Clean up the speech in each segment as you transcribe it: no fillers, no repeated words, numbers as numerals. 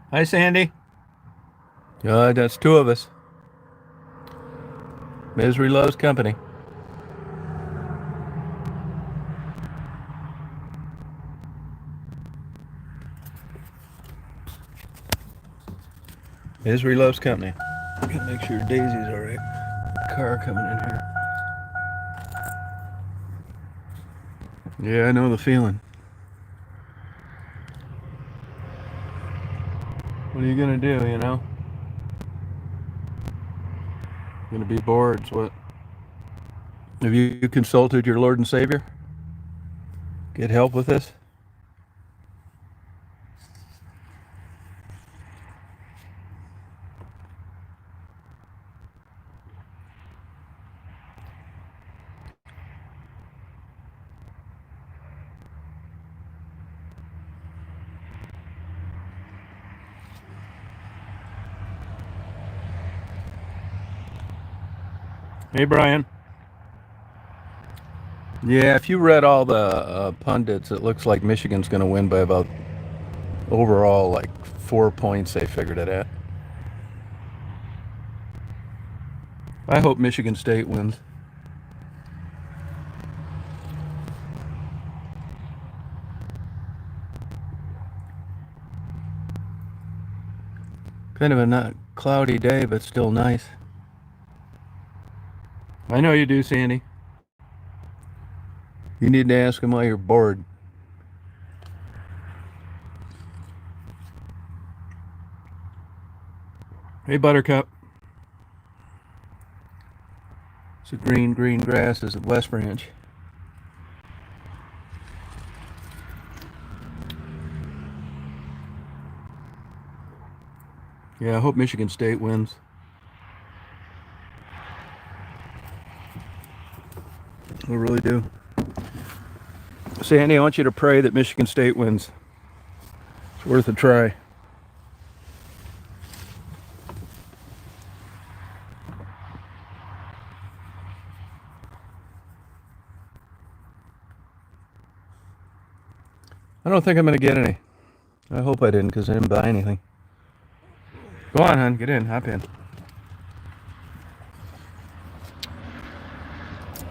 Hi, Sandy. That's two of us. Misery loves company. Misery loves company. Gotta make sure Daisy's all right. Car coming in here. Yeah, I know the feeling. What are you gonna do? Gonna be bored. So what? Have you consulted your Lord and Savior? Get help with this? Hey, Brian. Yeah, if you read all the pundits, it looks like Michigan's gonna win by about overall like 4 points. They figured it at. I hope Michigan State wins. Kind of a not cloudy day, but still nice. I know you do, Sandy. You need to ask them why you're bored. Hey, Buttercup. It's the green, green grasses of West Branch. Yeah, I hope Michigan State wins. I really do. Sandy, I want you to pray that Michigan State wins. It's worth a try. I don't think I'm going to get any. I hope I didn't because I didn't buy anything. Go on, hon. Get in. Hop in.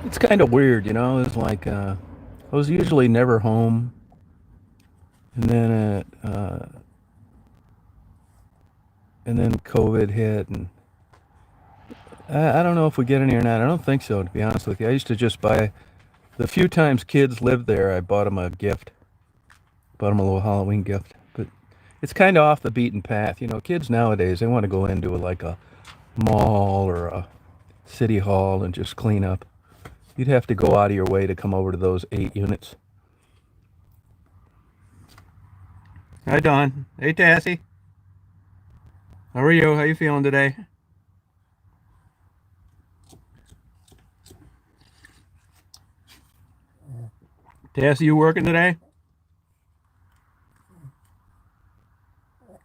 It's kind of weird, It's like I was usually never home. And then and then COVID hit. And I don't know if we get any or not. I don't think so, to be honest with you. I used to just buy, the few times kids lived there, I bought them a gift. Bought them a little Halloween gift. But it's kind of off the beaten path. Kids nowadays, they want to go into like a mall or a city hall and just clean up. You'd have to go out of your way to come over to those 8 units. Hi, Don. Hey, Tassie. How are you? How you feeling today? Tassie, you working today?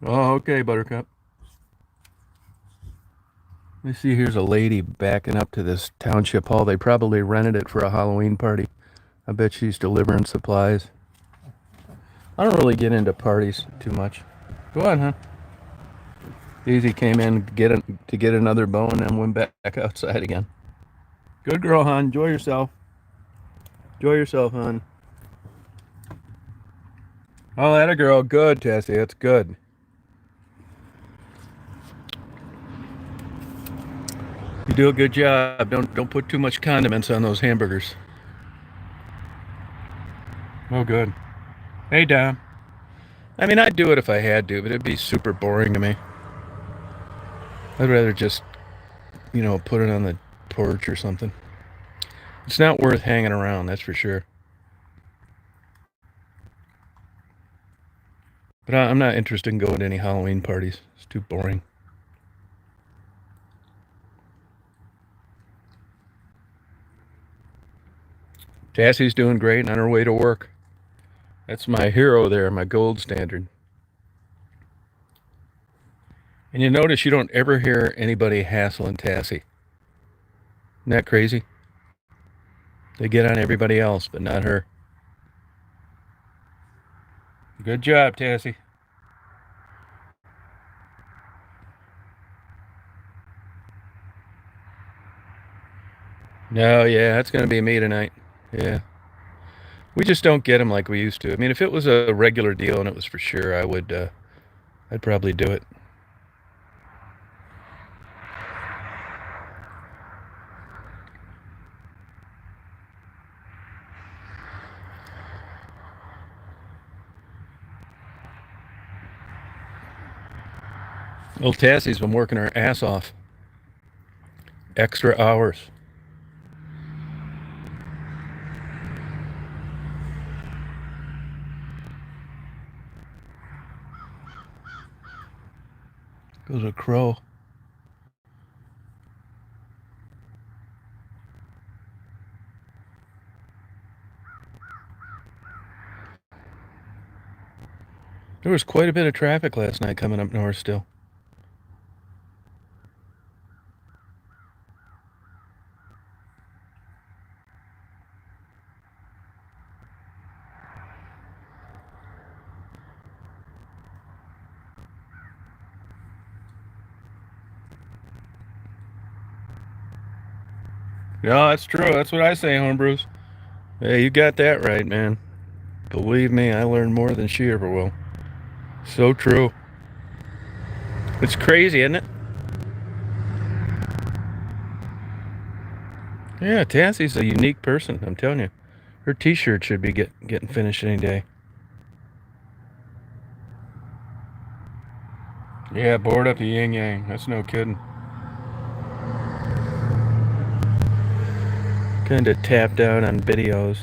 Oh, okay, Buttercup. I see here's a lady backing up to this township hall. They probably rented it for a Halloween party. I bet she's delivering supplies. I don't really get into parties too much. Go on, huh? Easy came in to get another bone and went back outside again. Good girl, hon. Enjoy yourself. Enjoy yourself, hon. Oh, that a girl. Good, Tessie. That's good. You do a good job. Don't put too much condiments on those hamburgers. Oh, good. Hey, Don. I mean, I'd do it if I had to, but it'd be super boring to me. I'd rather just, put it on the porch or something. It's not worth hanging around, that's for sure. But I'm not interested in going to any Halloween parties. It's too boring. Tassie's doing great on her way to work. That's my hero there, my gold standard. And you notice you don't ever hear anybody hassling Tassie. Isn't that crazy? They get on everybody else, but not her. Good job, Tassie. No, yeah, that's going to be me tonight. Yeah. We just don't get them like we used to. I mean, if it was a regular deal and it was for sure, I'd probably do it. Old Tassie's been working her ass off. Extra hours. Goes a crow. There was quite a bit of traffic last night coming up north still. No, that's true. That's what I say, homebrews. Hey, you got that right, man. Believe me, I learned more than she ever will. So true. It's crazy, isn't it? Yeah, Tassie's a unique person, I'm telling you. Her t-shirt should be getting finished any day. Yeah, bored up the yin yang. That's no kidding. Kind of tapped out on videos.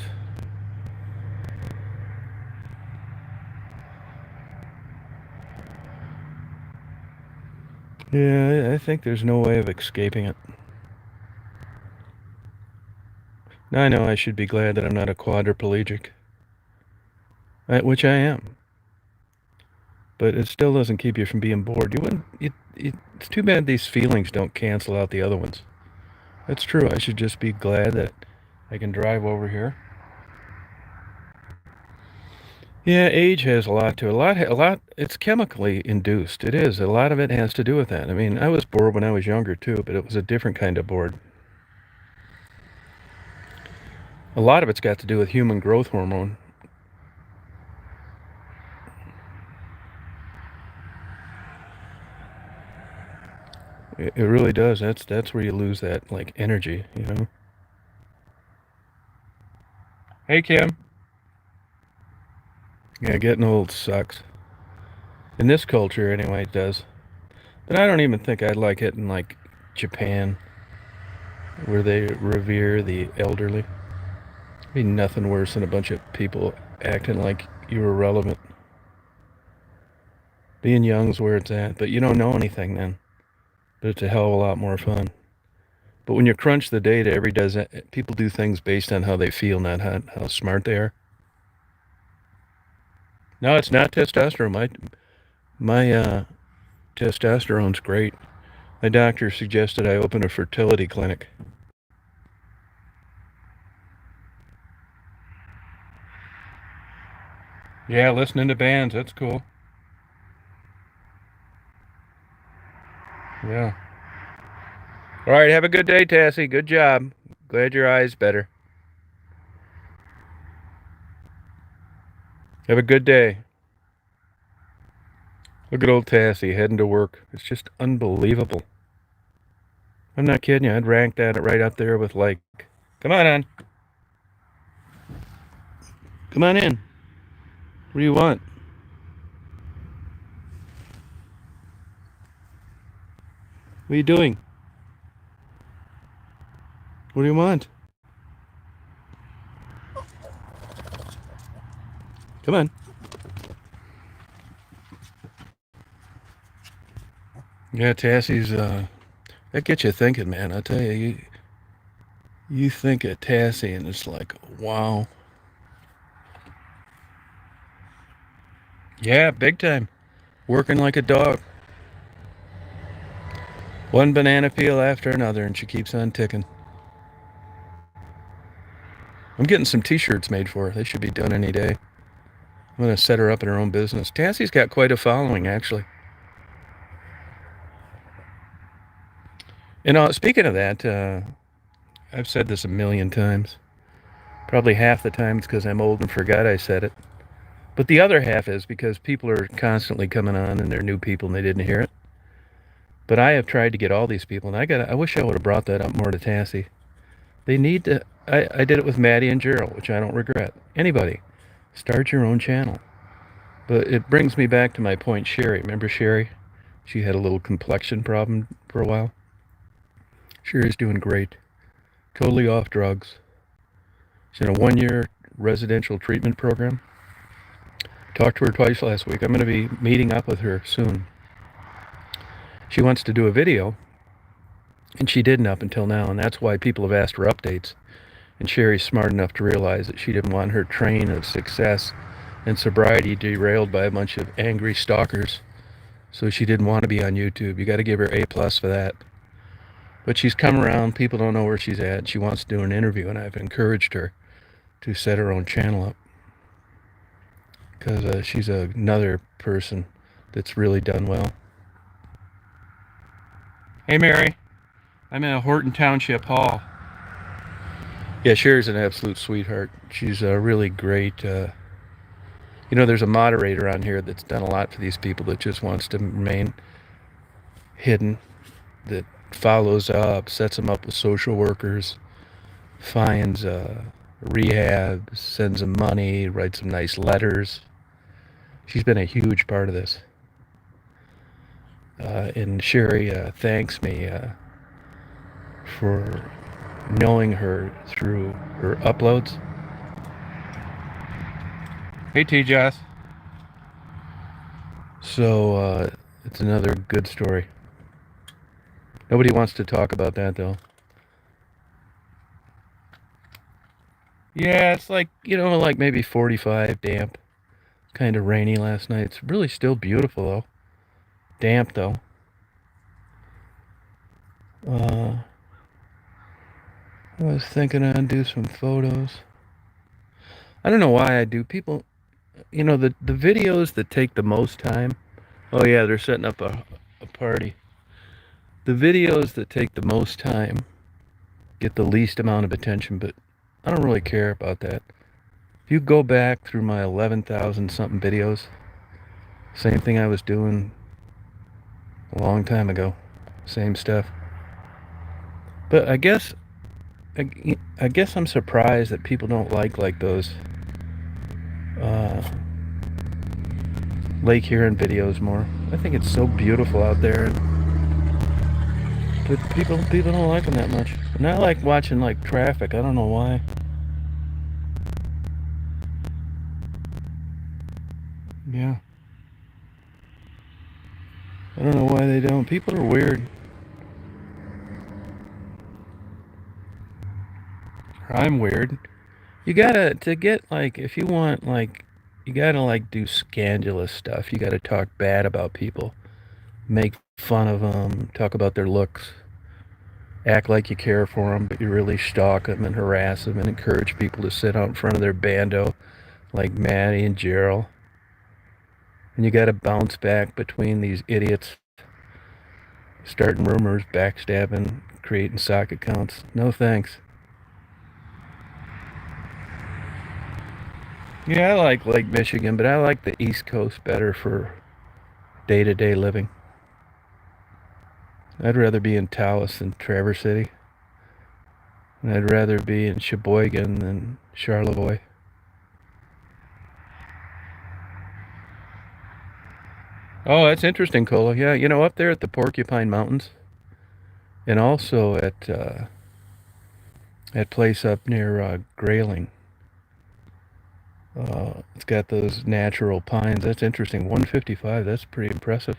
Yeah, I think there's no way of escaping it. Now I know I should be glad that I'm not a quadriplegic, which I am. But it still doesn't keep you from being bored. You wouldn't. It's too bad these feelings don't cancel out the other ones. That's true. I should just be glad that I can drive over here. Yeah, age has a lot to it. A lot. It's chemically induced. It is. A lot of it has to do with that. I mean, I was bored when I was younger too, but it was a different kind of bored. A lot of it's got to do with human growth hormone. It really does. That's where you lose that like energy, you know. Hey, Kim. Yeah, getting old sucks. In this culture, anyway, it does. But I don't even think I'd like it in like Japan, where they revere the elderly. Be nothing worse than a bunch of people acting like you're irrelevant. Being young's where it's at, but you don't know anything then. But it's a hell of a lot more fun. But when you crunch the data, people do things based on how they feel, not how smart they are. No, it's not testosterone. My testosterone's great. My doctor suggested I open a fertility clinic. Yeah, listening to bands, that's cool. Yeah. All right, have a good day, Tassie. Good job. Glad your eye's better. Have a good day. Look at old Tassie heading to work. It's just unbelievable. I'm not kidding you. I'd rank that right up there with like, come on. Come on in. What do you want? What are you doing? What do you want? Come on. Yeah, Tassie's, that gets you thinking, man. I tell you think of Tassie and it's like, wow. Yeah, big time. Working like a dog. One banana peel after another, and she keeps on ticking. I'm getting some t-shirts made for her. They should be done any day. I'm going to set her up in her own business. Tassie's got quite a following, actually. And speaking of that, I've said this a million times. Probably half the time it's because I'm old and forgot I said it. But the other half is because people are constantly coming on and they're new people and they didn't hear it. But I have tried to get all these people, and I wish I would have brought that up more to Tassie. They need to. I did it with Maddie and Gerald, which I don't regret. Anybody, start your own channel. But it brings me back to my point, Sherry. Remember Sherry? She had a little complexion problem for a while. Sherry's doing great. Totally off drugs. She's in a 1-year residential treatment program. Talked to her twice last week. I'm going to be meeting up with her soon. She wants to do a video, and she didn't up until now, and that's why people have asked for updates. And Sherry's smart enough to realize that she didn't want her train of success and sobriety derailed by a bunch of angry stalkers. So she didn't want to be on YouTube. You got to give her A+ for that. But she's come around. People don't know where she's at. She wants to do an interview, and I've encouraged her to set her own channel up. Because she's another person that's really done well. Hey, Mary. I'm in a Horton Township Hall. Yeah, Sherry's an absolute sweetheart. She's really great. You know, there's a moderator on here that's done a lot for these people that just wants to remain hidden, that follows up, sets them up with social workers, finds rehab, sends them money, writes them nice letters. She's been a huge part of this. And Sherry thanks me for knowing her through her uploads. Hey, T-Jess. So it's another good story. Nobody wants to talk about that, though. Yeah, it's like, you know, like maybe 45, damp. Kind of rainy last night. It's really still beautiful, though. Damp, though. I was thinking I'd do some photos. I don't know why I do. People, you know, the videos that take the most time. Oh, yeah, they're setting up a party. The videos that take the most time get the least amount of attention, but I don't really care about that. If you go back through my 11,000 something videos, same thing I was doing a long time ago. Same stuff. But I guess I'm surprised that people don't like those Lake Huron videos more. I think it's so beautiful out there, but people don't like them that much. And I like watching like traffic. I don't know why. Yeah. I don't know why they don't. People are weird. I'm weird. You gotta, to get like, if you want like, you gotta like do scandalous stuff. You gotta talk bad about people, make fun of them, talk about their looks, act like you care for them, but you really stalk them and harass them and encourage people to sit out in front of their bando like Maddie and Gerald. And you gotta bounce back between these idiots starting rumors, backstabbing, creating sock accounts. No thanks. Yeah, I like Lake Michigan, but I like the East Coast better for day-to-day living. I'd rather be in Taos than Traverse City. And I'd rather be in Sheboygan than Charlevoix. Oh, that's interesting, Cola. Yeah, you know, up there at the Porcupine Mountains, and also at that place up near Grayling. It's got those natural pines. That's interesting. 155. That's pretty impressive.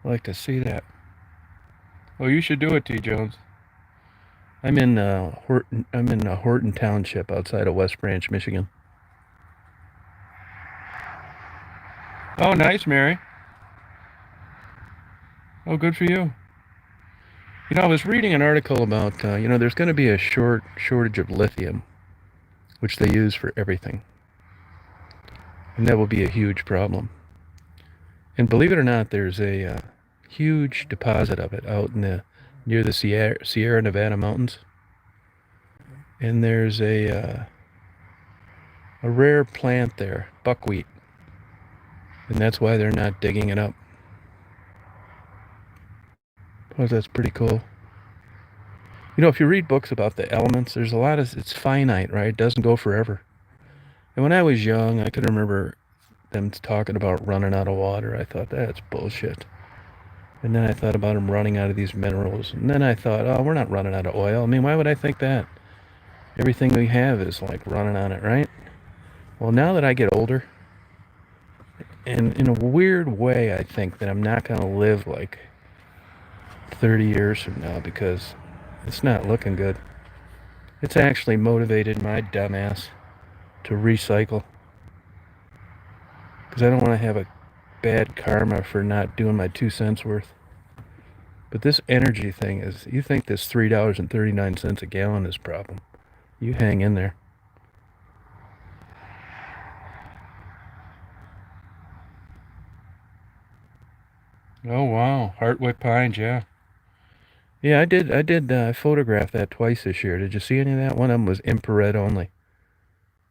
I'd like to see that. Oh, you should do it, T. Jones. I'm in Horton. I'm in Horton Township outside of West Branch, Michigan. Oh, nice, Mary. Oh, good for you. You know, I was reading an article about, you know, there's going to be a shortage of lithium, which they use for everything. And that will be a huge problem. And believe it or not, there's a huge deposit of it out in near the Sierra Nevada mountains. and there's a rare plant there, buckwheat, and that's why they're not digging it up. Oh, that's pretty cool. You know, if you read books about the elements, there's a lot of, it's finite, right? It doesn't go forever. And when I was young, I can remember them talking about running out of water. I thought, that's bullshit. And then I thought about them running out of these minerals. And then I thought, oh, we're not running out of oil. I mean, why would I think that? Everything we have is like running on it, right? Well, now that I get older, and in a weird way, I think that I'm not going to live like 30 years from now because it's not looking good. It's actually motivated my dumbass to recycle because I don't want to have a bad karma for not doing my 2 cents worth. But this energy thing is, you think this $3.39 a gallon is a problem. You hang in there. Oh wow, Hartwick Pines, yeah. Yeah, I photographed that twice this year. Did you see any of that? One of them was infrared only.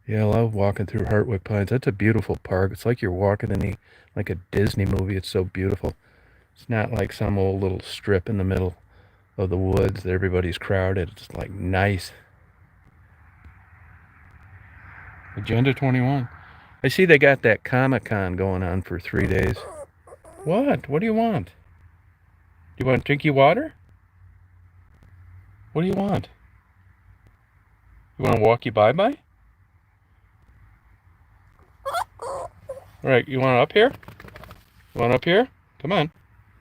Yeah, I love walking through Hartwick Pines. That's a beautiful park. It's like you're walking in like a Disney movie. It's so beautiful. It's not like some old little strip in the middle of the woods that everybody's crowded. It's like nice. Agenda 21. I see they got that Comic-Con going on for 3 days. What? What do you want? Do you want drinky water? What do you want? You want to walk you bye-bye? All right, you want up here? You want up here? Come on.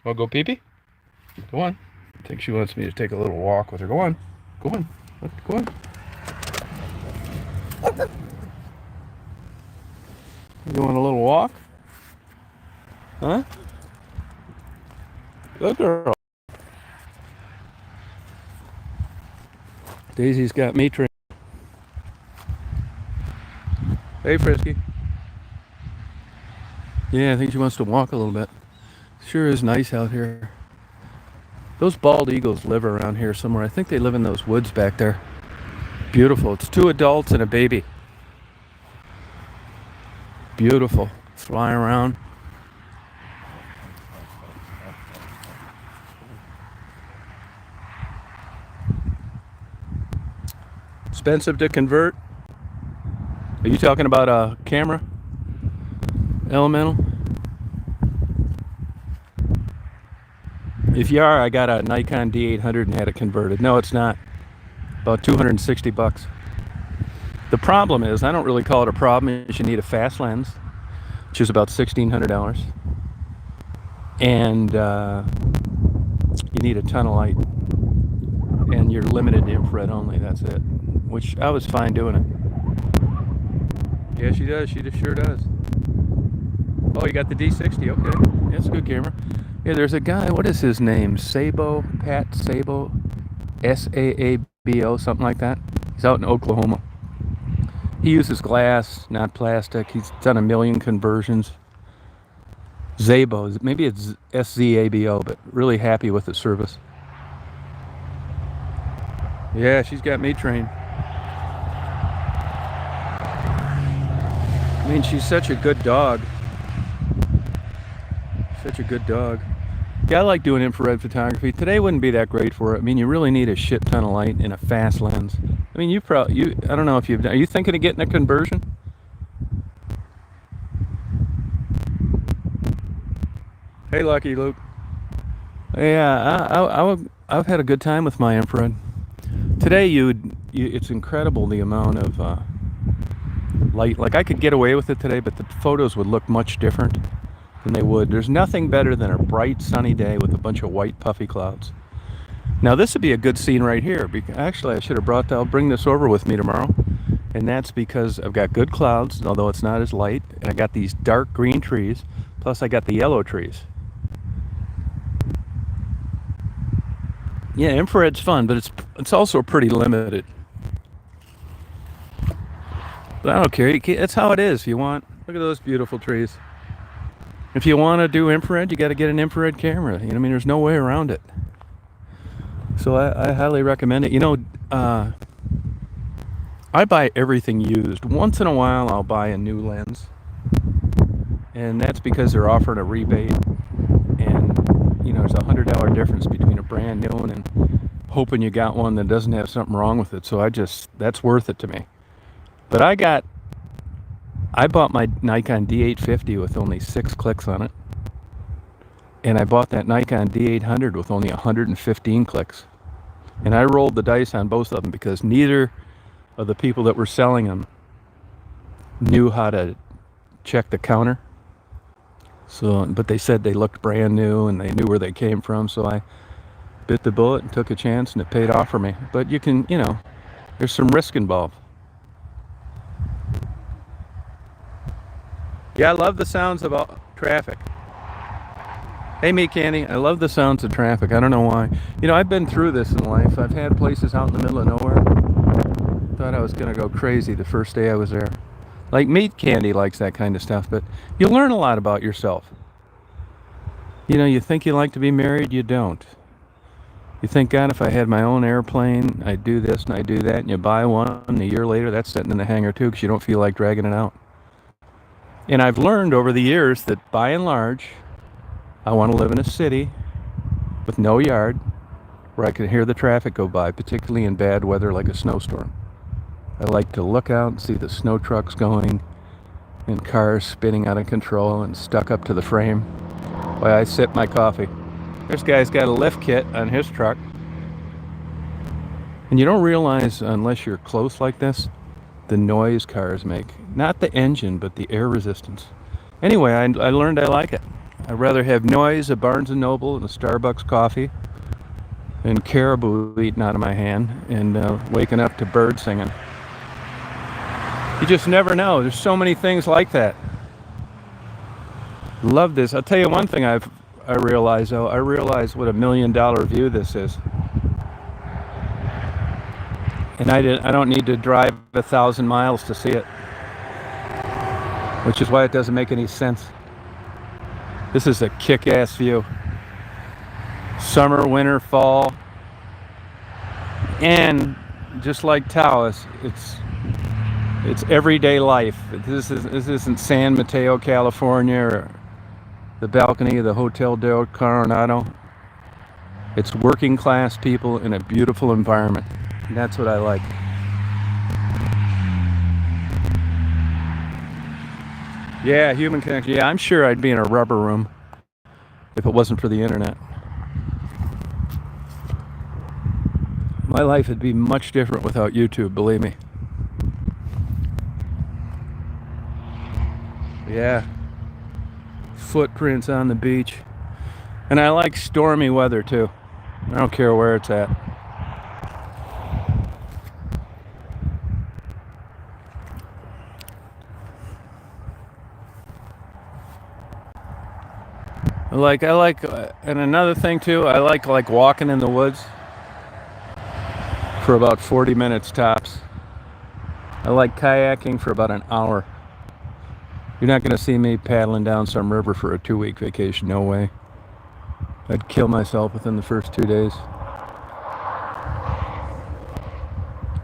Want to go pee-pee? Go on. I think she wants me to take a little walk with her. Go on. Go on. Go on. You want a little walk? Huh? Good girl. Daisy's got me trained. Hey, Frisky. Yeah, I think she wants to walk a little bit. Sure is nice out here. Those bald eagles live around here somewhere. I think they live in those woods back there. Beautiful. It's 2 adults and a baby. Beautiful. Flying around. Expensive to convert. Are you talking about a camera? Elemental? If you are, I got a Nikon D800 and had it converted. No, it's not. About 260 bucks. The problem is, I don't really call it a problem, is you need a fast lens, which is about $1,600. And you need a ton of light. And you're limited to infrared only, that's it. Which I was fine doing it. Yeah, she does. She just sure does. Oh, you got the D60. Okay. That's a good camera. Yeah, there's a guy. What is his name? Sabo? Pat Sabo? Saabo? Something like that. He's out in Oklahoma. He uses glass, not plastic. He's done 1 million conversions. Zabo. Maybe it's Szabo, but really happy with the service. Yeah, she's got me trained. I mean, she's such a good dog. Such a good dog. Yeah, I like doing infrared photography. Today wouldn't be that great for it. I mean, you really need a shit ton of light and a fast lens. I mean, I don't know if are you thinking of getting a conversion? Hey, Lucky Luke. Yeah, I've had a good time with my infrared. Today, it's incredible the amount of light. Like, I could get away with it today, but the photos would look much different than they would. There's nothing better than a bright sunny day with a bunch of white puffy clouds. Now this would be a good scene right here. Actually, I should have I'll bring this over with me tomorrow. And that's because I've got good clouds, although it's not as light. And I got these dark green trees, plus I got the yellow trees. Yeah, infrared's fun, but it's also pretty limited. But I don't care. That's how it is. If you want, look at those beautiful trees. If you want to do infrared, you got to get an infrared camera. You know, I mean, there's no way around it. So I highly recommend it. You know, I buy everything used. Once in a while, I'll buy a new lens, and that's because they're offering a rebate. And there's $100 difference between a brand new one and hoping you got one that doesn't have something wrong with it. So that's worth it to me. But I bought my Nikon D850 with only 6 clicks on it, and I bought that Nikon D800 with only 115 clicks. And I rolled the dice on both of them because neither of the people that were selling them knew how to check the counter. So, but they said they looked brand new and they knew where they came from. So I bit the bullet and took a chance, and it paid off for me. But there's some risk involved. Yeah, I love the sounds of traffic. Hey, Meat Candy, I love the sounds of traffic. I don't know why. I've been through this in life. I've had places out in the middle of nowhere. Thought I was going to go crazy the first day I was there. Like Meat Candy likes that kind of stuff, but you learn a lot about yourself. You think you like to be married, you don't. You think, God, if I had my own airplane, I'd do this and I'd do that, and you buy one, and a year later that's sitting in the hangar too because you don't feel like dragging it out. And I've learned over the years that by and large, I want to live in a city with no yard where I can hear the traffic go by, particularly in bad weather like a snowstorm. I like to look out and see the snow trucks going and cars spinning out of control and stuck up to the frame while I sip my coffee. This guy's got a lift kit on his truck. And you don't realize, unless you're close like this, the noise cars make. Not the engine, but the air resistance. Anyway, I learned I like it. I'd rather have noise, a Barnes & Noble, and a Starbucks coffee, and caribou eating out of my hand, and waking up to birds singing. You just never know. There's so many things like that. Love this. I'll tell you one thing I realize, though. I realize what $1 million view this is. And I don't need to drive 1,000 miles to see it. Which is why it doesn't make any sense. This is a kick-ass view. Summer, winter, fall. And just like Taos, it's everyday life. This isn't San Mateo, California, or the balcony of the Hotel del Coronado. It's working class people in a beautiful environment. And that's what I like. Yeah, human connection. Yeah, I'm sure I'd be in a rubber room if it wasn't for the internet. My life would be much different without YouTube, believe me. Yeah. Footprints on the beach. And I like stormy weather too. I don't care where it's at. And another thing too, I like walking in the woods for about 40 minutes tops. I like kayaking for about an hour. You're not going to see me paddling down some river for a 2-week vacation, no way. I'd kill myself within the first 2 days.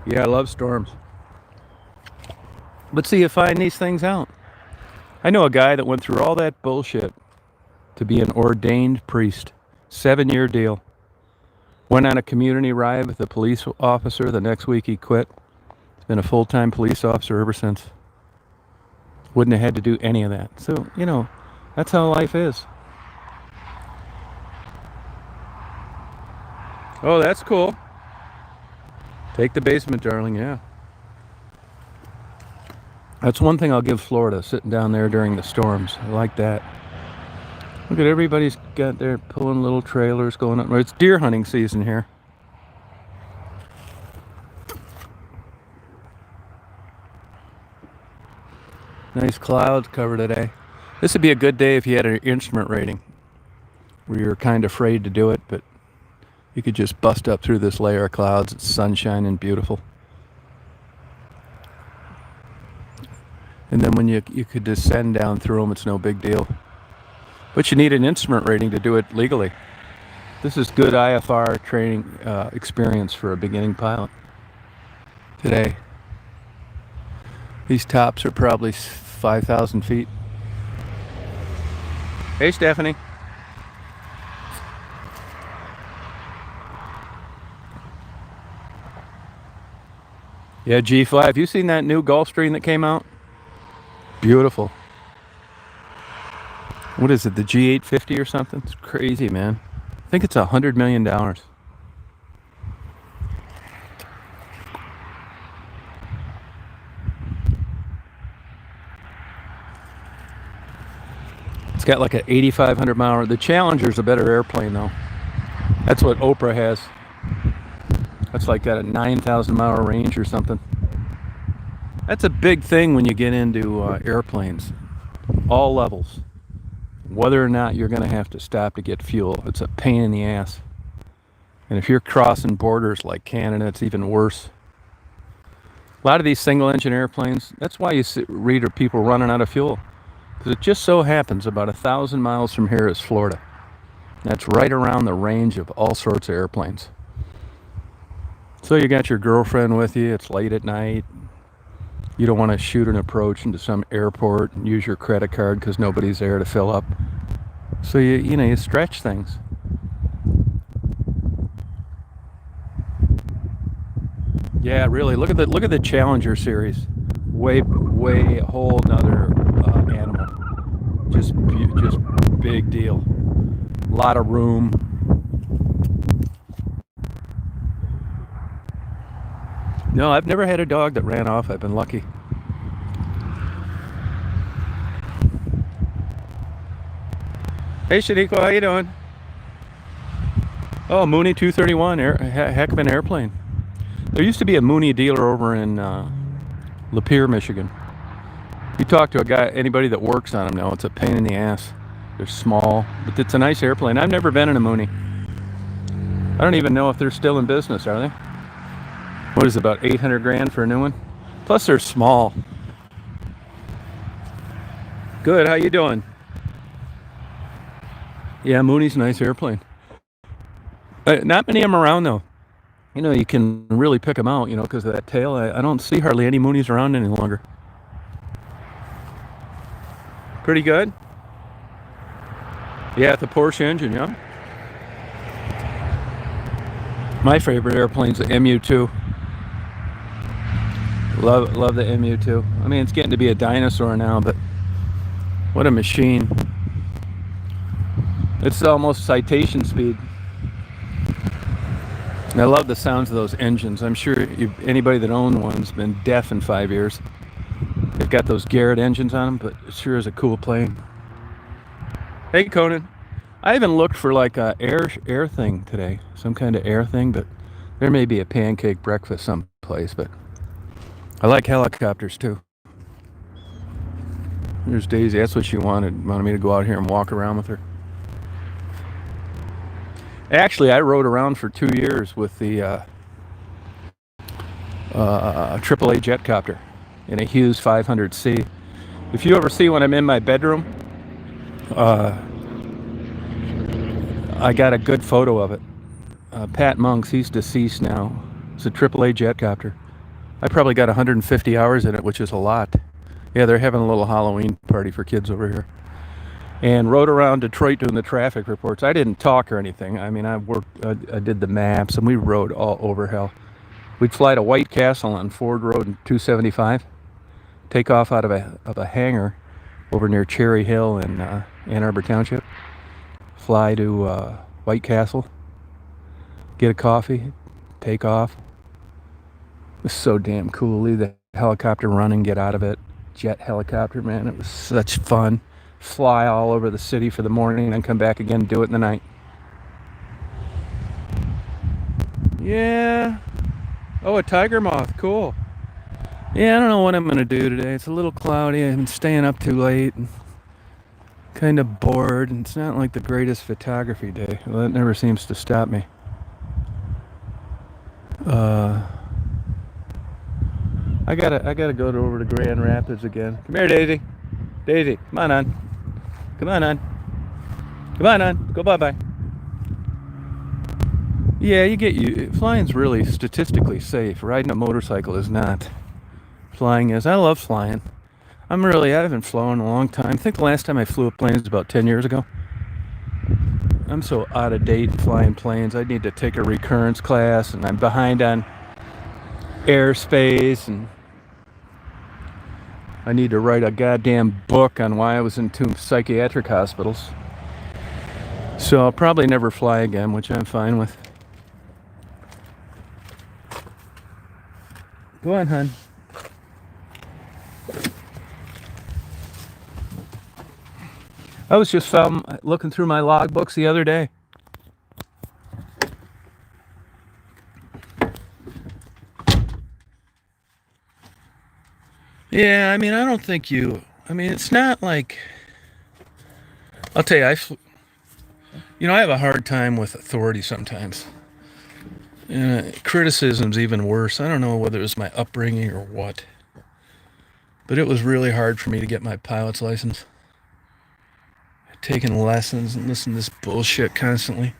Yeah, I love storms. But see, you find these things out. I know a guy that went through all that bullshit to be an ordained priest. 7-year deal. Went on a community ride with a police officer. The next week he quit. He's been a full-time police officer ever since. Wouldn't have had to do any of that. So, that's how life is. Oh, that's cool. Take the basement, darling, yeah. That's one thing I'll give Florida, sitting down there during the storms. I like that. Look at everybody's got there pulling little trailers going up. It's deer hunting season here. Nice clouds cover today. This would be a good day if you had an instrument rating where you're kind of afraid to do it, but you could just bust up through this layer of clouds. It's sunshine and beautiful. And then when you could descend down through them, it's no big deal. But you need an instrument rating to do it legally. This is good IFR training experience for a beginning pilot today. These tops are probably 5,000 feet. Hey, Stephanie. Yeah, G5. You seen that new Gulfstream that came out? Beautiful. What is it, the G850 or something? It's crazy, man. I think it's $100 million. It's got like an 8,500 mile. The Challenger's a better airplane, though. That's what Oprah has. That's like got a 9,000 mile range or something. That's a big thing when you get into airplanes, all levels. Whether or not you're going to have to stop to get fuel, it's a pain in the ass. And if you're crossing borders like Canada, it's even worse. A lot of these single engine airplanes, that's why you read of people running out of fuel. Because it just so happens about 1,000 miles from here is Florida. That's right around the range of all sorts of airplanes. So you got your girlfriend with you, it's late at night. You don't want to shoot an approach into some airport and use your credit card because nobody's there to fill up. So you stretch things. Yeah, really. Look at the Challenger series. Way a whole nother animal. Just big deal. A lot of room. No, I've never had a dog that ran off. I've been lucky. Hey, Shaniqua, how you doing? Oh, Mooney 231, heck of an airplane. There used to be a Mooney dealer over in Lapeer, Michigan. You talk to anybody that works on them now, it's a pain in the ass. They're small, but it's a nice airplane. I've never been in a Mooney. I don't even know if they're still in business, are they? What is it, about 800 grand for a new one? Plus they're small. Good, how you doing? Yeah, Mooney's a nice airplane. Not many of them around though. You can really pick them out, because of that tail. I don't see hardly any Moonies around any longer. Pretty good? Yeah, the Porsche engine, yeah. My favorite airplane's the MU2. Love the MU2. I mean, it's getting to be a dinosaur now, but what a machine. It's almost citation speed. And I love the sounds of those engines. I'm sure anybody that owns one's been deaf in 5 years. They've got those Garrett engines on them, but it sure is a cool plane. Hey, Conan. I even looked for like a air thing today, some kind of air thing, but there may be a pancake breakfast someplace, but I like helicopters too. There's Daisy, that's what she wanted me to go out here and walk around with her. Actually, I rode around for 2 years with the AAA jet copter in a Hughes 500C. If you ever see when I'm in my bedroom, I got a good photo of it. Pat Monks, he's deceased now. It's a AAA jet copter. I probably got 150 hours in it, which is a lot. Yeah, they're having a little Halloween party for kids over here. And rode around Detroit doing the traffic reports. I didn't talk or anything. I mean, I did the maps, and we rode all over hell. We'd fly to White Castle on Ford Road in 275, take off out of a hangar over near Cherry Hill in Ann Arbor Township, fly to White Castle, get a coffee, take off. It was so damn cool. Leave the helicopter running, get out of it. Jet helicopter, man, it was such fun. Fly all over the city for the morning and then come back again and do it in the night. Yeah. Oh, a tiger moth, cool. Yeah, I don't know what I'm gonna do today. It's a little cloudy. I've been staying up too late. Kind of bored, and it's not like the greatest photography day. Well, that never seems to stop me. I gotta go over to Grand Rapids again. Come here, Daisy. Daisy, come on. Come on. Come on. Go bye-bye. Yeah, flying's really statistically safe. Riding a motorcycle is not. flying is. I love flying. I haven't flown in a long time. I think the last time I flew a plane was about 10 years ago. I'm so out of date flying planes. I need to take a recurrence class, and I'm behind on airspace, and I need to write a goddamn book on why I was in 2 psychiatric hospitals. So I'll probably never fly again, which I'm fine with. Go on, hon. I was just looking through my logbooks the other day. Yeah, I mean, I don't think it's not like, I'll tell you, I have a hard time with authority sometimes. Criticism's even worse. I don't know whether it was my upbringing or what, but it was really hard for me to get my pilot's license. Taking lessons and listening to this bullshit constantly.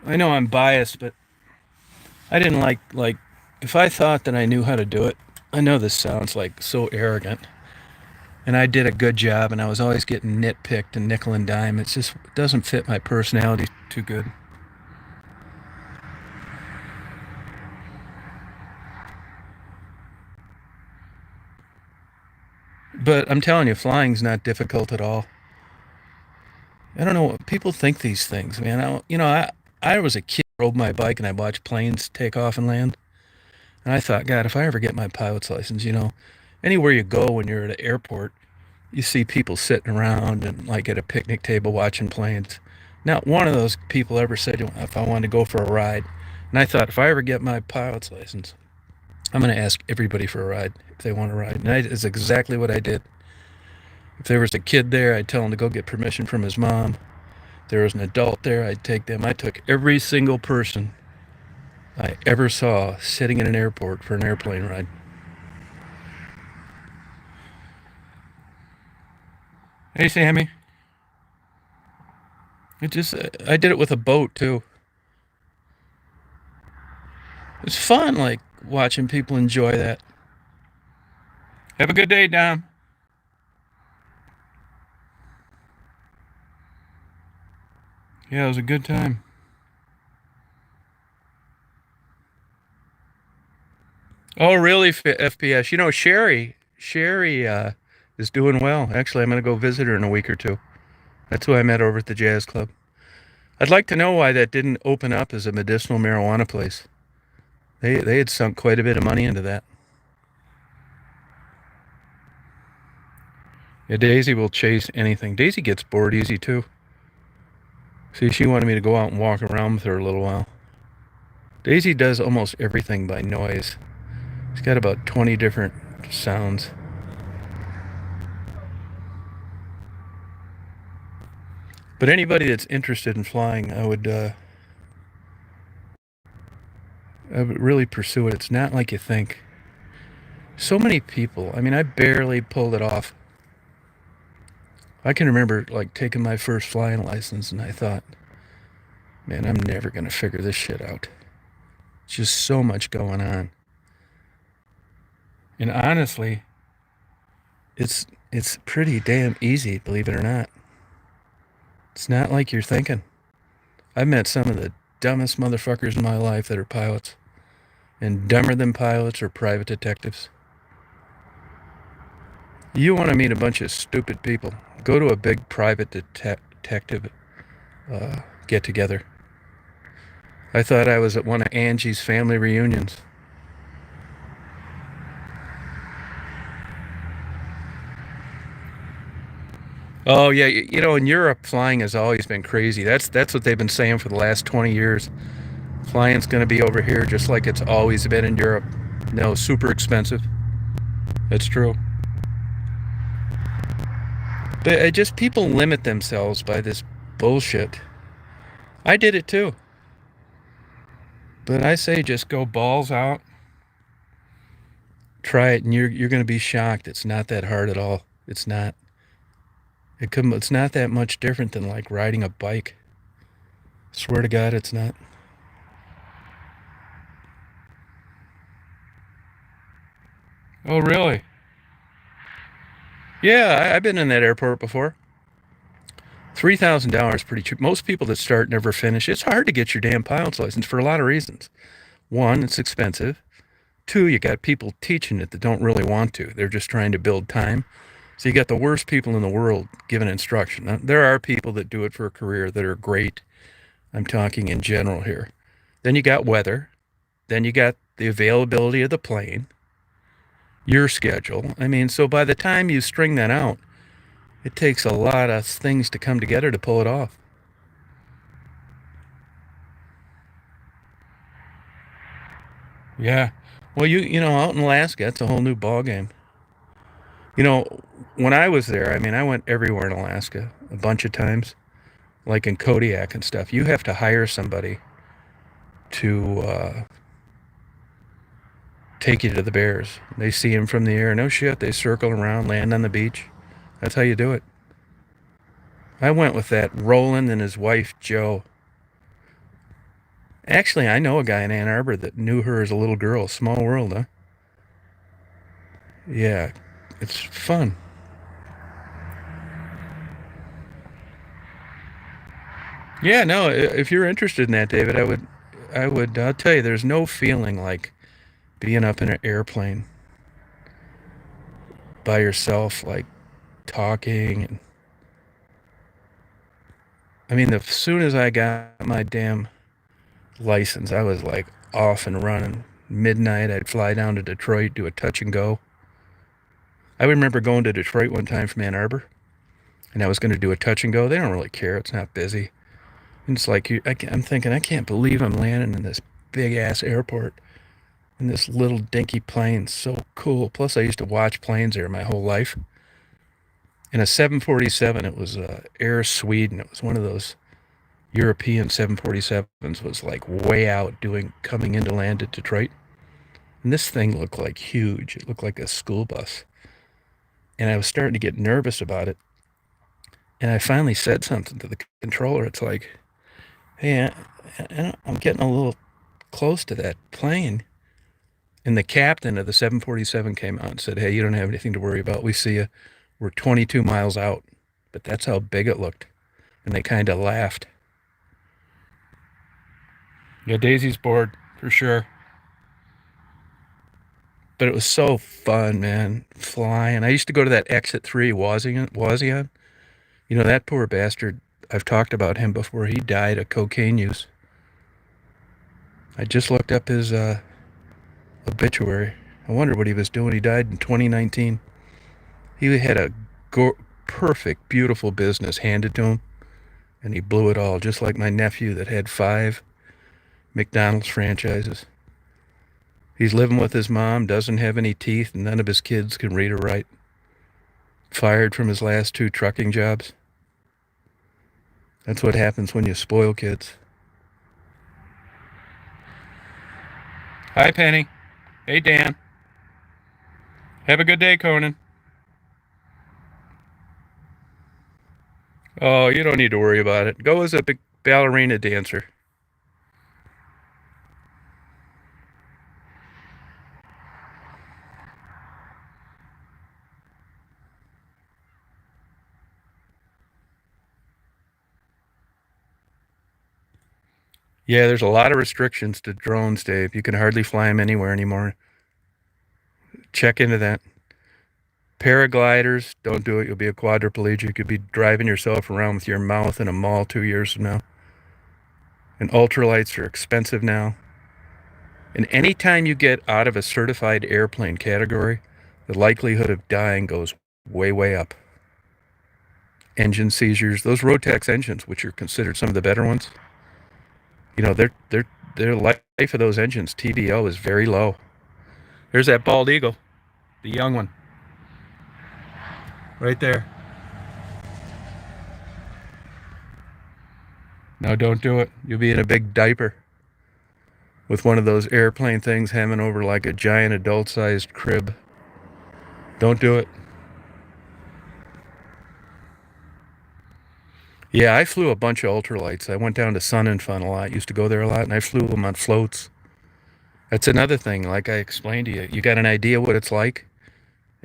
I know I'm biased, but I didn't like, if I thought that I knew how to do it, I know this sounds like so arrogant, and I did a good job, and I was always getting nitpicked and nickel and dime. It doesn't fit my personality too good. But I'm telling you, flying's not difficult at all. I don't know. People think these things, man. I was a kid, rode my bike, and I watched planes take off and land. And I thought, God, if I ever get my pilot's license, anywhere you go when you're at an airport, you see people sitting around and like at a picnic table watching planes. Not one of those people ever said if I wanted to go for a ride. And I thought, if I ever get my pilot's license, I'm going to ask everybody for a ride if they want a ride. And that's exactly what I did. If there was a kid there, I'd tell him to go get permission from his mom. If there was an adult there, I'd take them. I took every single person I ever saw sitting in an airport for an airplane ride. Hey, Sammy. I did it with a boat, too. It's fun, like, watching people enjoy that. Have a good day, Dom. Yeah, it was a good time. Oh, really, FPS? Sherry is doing well. Actually, I'm going to go visit her in a week or two. That's who I met over at the jazz club. I'd like to know why that didn't open up as a medicinal marijuana place. They had sunk quite a bit of money into that. Yeah, Daisy will chase anything. Daisy gets bored easy, too. See, she wanted me to go out and walk around with her a little while. Daisy does almost everything by noise. She's got about 20 different sounds. But anybody that's interested in flying, I would really pursue it. It's not like you think. So many people. I mean, I barely pulled it off. I can remember like taking my first flying license, and I thought, man, I'm never gonna figure this shit out. Just so much going on. And honestly, it's pretty damn easy, believe it or not. It's not like you're thinking. I've met some of the dumbest motherfuckers in my life that are pilots. And dumber than pilots are private detectives. You want to meet a bunch of stupid people, go to a big private detective get-together. I thought I was at one of Angie's family reunions. Oh yeah, in Europe, flying has always been crazy. That's what they've been saying for the last 20 years. Flying's going to be over here just like it's always been in Europe. No, super expensive. That's true. But just people limit themselves by this bullshit. I did it too. But I say just go balls out. Try it, and you're going to be shocked. It's not that hard at all. It's not. It's not that much different than like riding a bike. Swear to God, it's not. Oh, really? Yeah, I've been in that airport before. $3,000 pretty cheap. Most people that start never finish. It's hard to get your damn pilot's license for a lot of reasons. One, it's expensive. Two, you got people teaching it that don't really want to. They're just trying to build time. So you got the worst people in the world giving instruction. Now, there are people that do it for a career that are great. I'm talking in general here. Then you got weather. Then you got the availability of the plane, your schedule. I mean, so by the time you string that out, it takes a lot of things to come together to pull it off. Yeah. Well, out in Alaska, it's a whole new ball game. You know, when I was there, I mean, I went everywhere in Alaska a bunch of times, like in Kodiak and stuff. You have to hire somebody to take you to the bears. They see them from the air. No shit. They circle around, land on the beach. That's how you do it. I went with that Roland and his wife, Joe. Actually, I know a guy in Ann Arbor that knew her as a little girl. Small world, huh? Yeah, it's fun. Yeah, no, if you're interested in that, David, I'll tell you, there's no feeling like being up in an airplane by yourself, like talking. And I mean, as soon as I got my damn license, I was like off and running. Midnight, I'd fly down to Detroit, do a touch and go. I remember going to Detroit one time from Ann Arbor, and I was going to do a touch and go. They don't really care; it's not busy. And it's like I'm thinking, I can't believe I'm landing in this big ass airport in this little dinky plane. So cool. Plus, I used to watch planes there my whole life. In a 747, it was Air Sweden. It was one of those European 747s. Was like way out coming into land at Detroit. And this thing looked like huge. It looked like a school bus. And I was starting to get nervous about it. And I finally said something to the controller. It's like, hey, I'm getting a little close to that plane. And the captain of the 747 came out and said, hey, you don't have anything to worry about. We see you. We're 22 miles out. But that's how big it looked. And they kind of laughed. Yeah, Daisy's bored, for sure. But it was so fun, man, flying. I used to go to that Exit 3 Wazion. You know, that poor bastard, I've talked about him before. He died of cocaine use. I just looked up his obituary. I wonder what he was doing. He died in 2019. He had a perfect, beautiful business handed to him, and he blew it all, just like my nephew that had 5 McDonald's franchises. He's living with his mom, doesn't have any teeth, and none of his kids can read or write. Fired from his last 2 trucking jobs. That's what happens when you spoil kids. Hi, Penny. Hey, Dan. Have a good day, Conan. Oh, you don't need to worry about it. Go as a big ballerina dancer. Yeah, there's a lot of restrictions to drones, Dave. You can hardly fly them anywhere anymore. Check into that. Paragliders, don't do it. You'll be a quadriplegic. You'll be driving yourself around with your mouth in a mall 2 years from now. And ultralights are expensive now. And anytime you get out of a certified airplane category, the likelihood of dying goes way, way up. Engine seizures, those Rotax engines, which are considered some of the better ones, their life of those engines, TBO, is very low. There's that bald eagle, the young one, right there. No, don't do it. You'll be in a big diaper with one of those airplane things hemming over like a giant adult-sized crib. Don't do it. Yeah, I flew a bunch of ultralights. I went down to Sun and Fun a lot. Used to go there a lot, and I flew them on floats. That's another thing. Like I explained to you, you got an idea what it's like.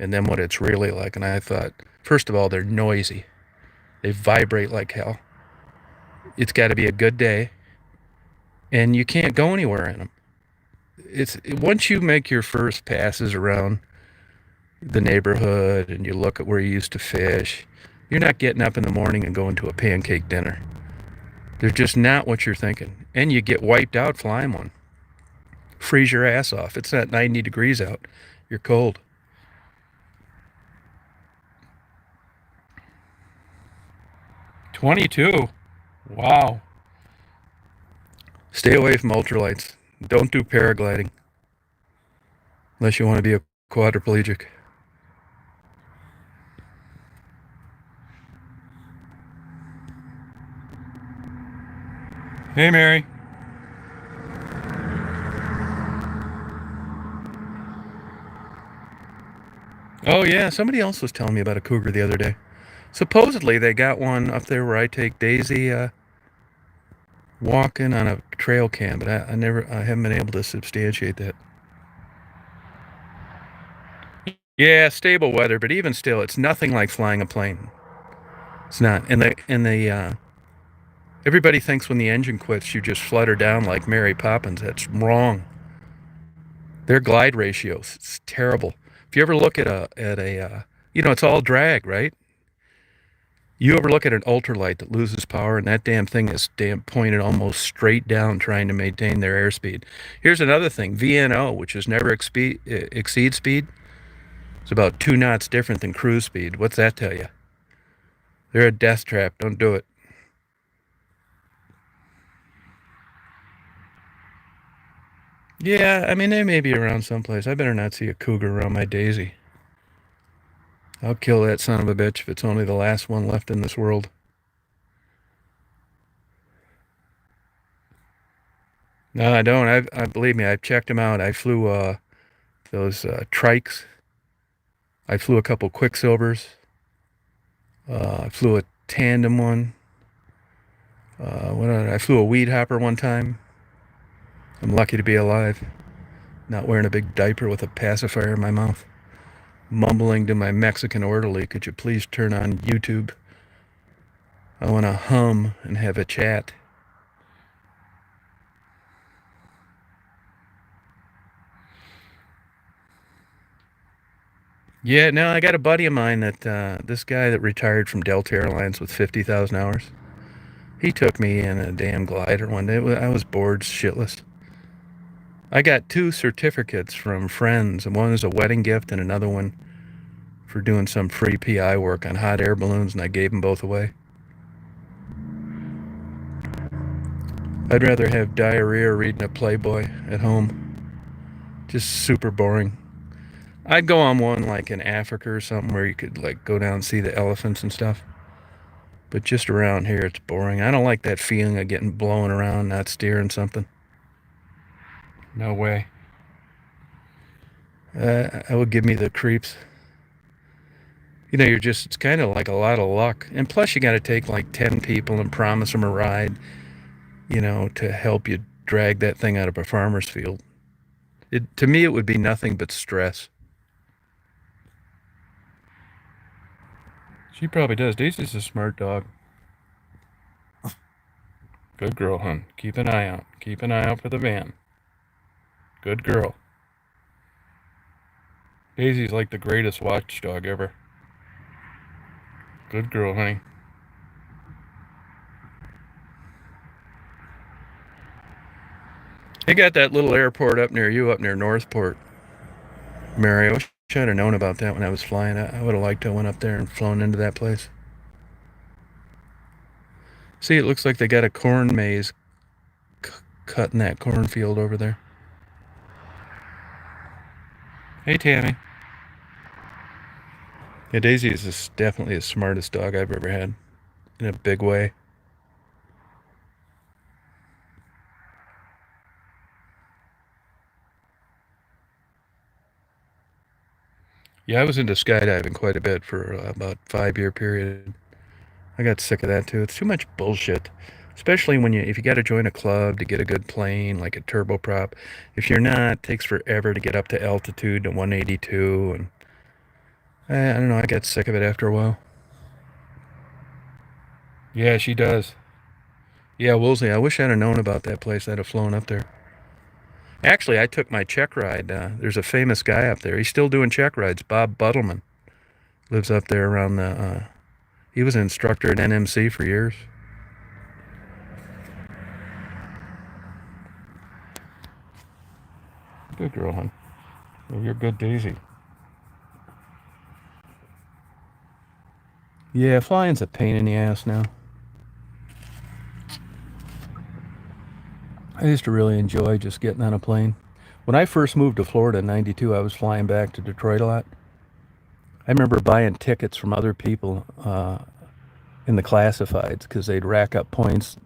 and then what it's really like. And I thought, first of all, they're noisy. They vibrate like hell. It's got to be a good day, and you can't go anywhere in them. It's once you make your first passes around the neighborhood and you look at where you used to fish, you're not getting up in the morning and going to a pancake dinner. They're just not what you're thinking. And you get wiped out flying one. Freeze your ass off. It's not 90 degrees out. You're cold. $22. Wow. Stay away from ultralights. Don't do paragliding. Unless you want to be a quadriplegic. Hey, Mary. Oh, yeah, somebody else was telling me about a cougar the other day. Supposedly, they got one up there where I take Daisy walking on a trail cam, but I haven't been able to substantiate that. Yeah, stable weather, but even still, it's nothing like flying a plane. It's not. Everybody thinks when the engine quits, you just flutter down like Mary Poppins. That's wrong. Their glide ratios, it's terrible. If you ever look at it's all drag, right? You ever look at an ultralight that loses power and that damn thing is pointed almost straight down trying to maintain their airspeed. Here's another thing, VNO, which is never exceed speed. It's about 2 knots different than cruise speed. What's that tell you? They're a death trap. Don't do it. Yeah, I mean, they may be around someplace. I better not see a cougar around my Daisy. I'll kill that son of a bitch if it's only the last one left in this world. No, I don't. I believe me, I've checked them out. I flew those trikes. I flew a couple Quicksilvers. I flew a tandem one. I flew a weed hopper one time. I'm lucky to be alive. Not wearing a big diaper with a pacifier in my mouth. Mumbling to my Mexican orderly, could you please turn on YouTube? I want to hum and have a chat. Yeah, no, I got a buddy of mine that, this guy that retired from Delta Airlines with 50,000 hours. He took me in a damn glider one day. I was bored shitless. I got 2 certificates from friends, and one is a wedding gift and another one for doing some free PI work on hot air balloons, and I gave them both away. I'd rather have diarrhea reading a Playboy at home. Just super boring. I'd go on one like in Africa or something where you could like go down and see the elephants and stuff. But just around here, it's boring. I don't like that feeling of getting blown around, not steering something. No way. That would give me the creeps. It's kind of like a lot of luck. And plus, you got to take like 10 people and promise them a ride, to help you drag that thing out of a farmer's field. To me, it would be nothing but stress. She probably does. Daisy's a smart dog. Good girl, hon. Keep an eye out. Keep an eye out for the van. Good girl. Daisy's like the greatest watchdog ever. Good girl, honey. They got that little airport up near you, up near Northport. Mary, I wish I'd have known about that when I was flying. I would have liked to have went up there and flown into that place. See, it looks like they got a corn maze cut in that cornfield over there. Hey, Tammy. Yeah, Daisy is definitely the smartest dog I've ever had. In a big way. Yeah, I was into skydiving quite a bit for about a 5-year period. I got sick of that too. It's too much bullshit. Especially if you got to join a club to get a good plane, like a turboprop. If you're not, it takes forever to get up to altitude to 182, and I don't know. I got sick of it after a while. Yeah, she does. Yeah, Woolsey. I wish I'd have known about that place. I'd have flown up there. Actually, I took my check ride. There's a famous guy up there. He's still doing check rides. Bob Buttleman lives up there around the. He was an instructor at NMC for years. Good girl, hon. Well, you're good, Daisy. Yeah, flying's a pain in the ass now. I used to really enjoy just getting on a plane. When I first moved to Florida in '92, I was flying back to Detroit a lot. I remember buying tickets from other people in the classifieds because they'd rack up points.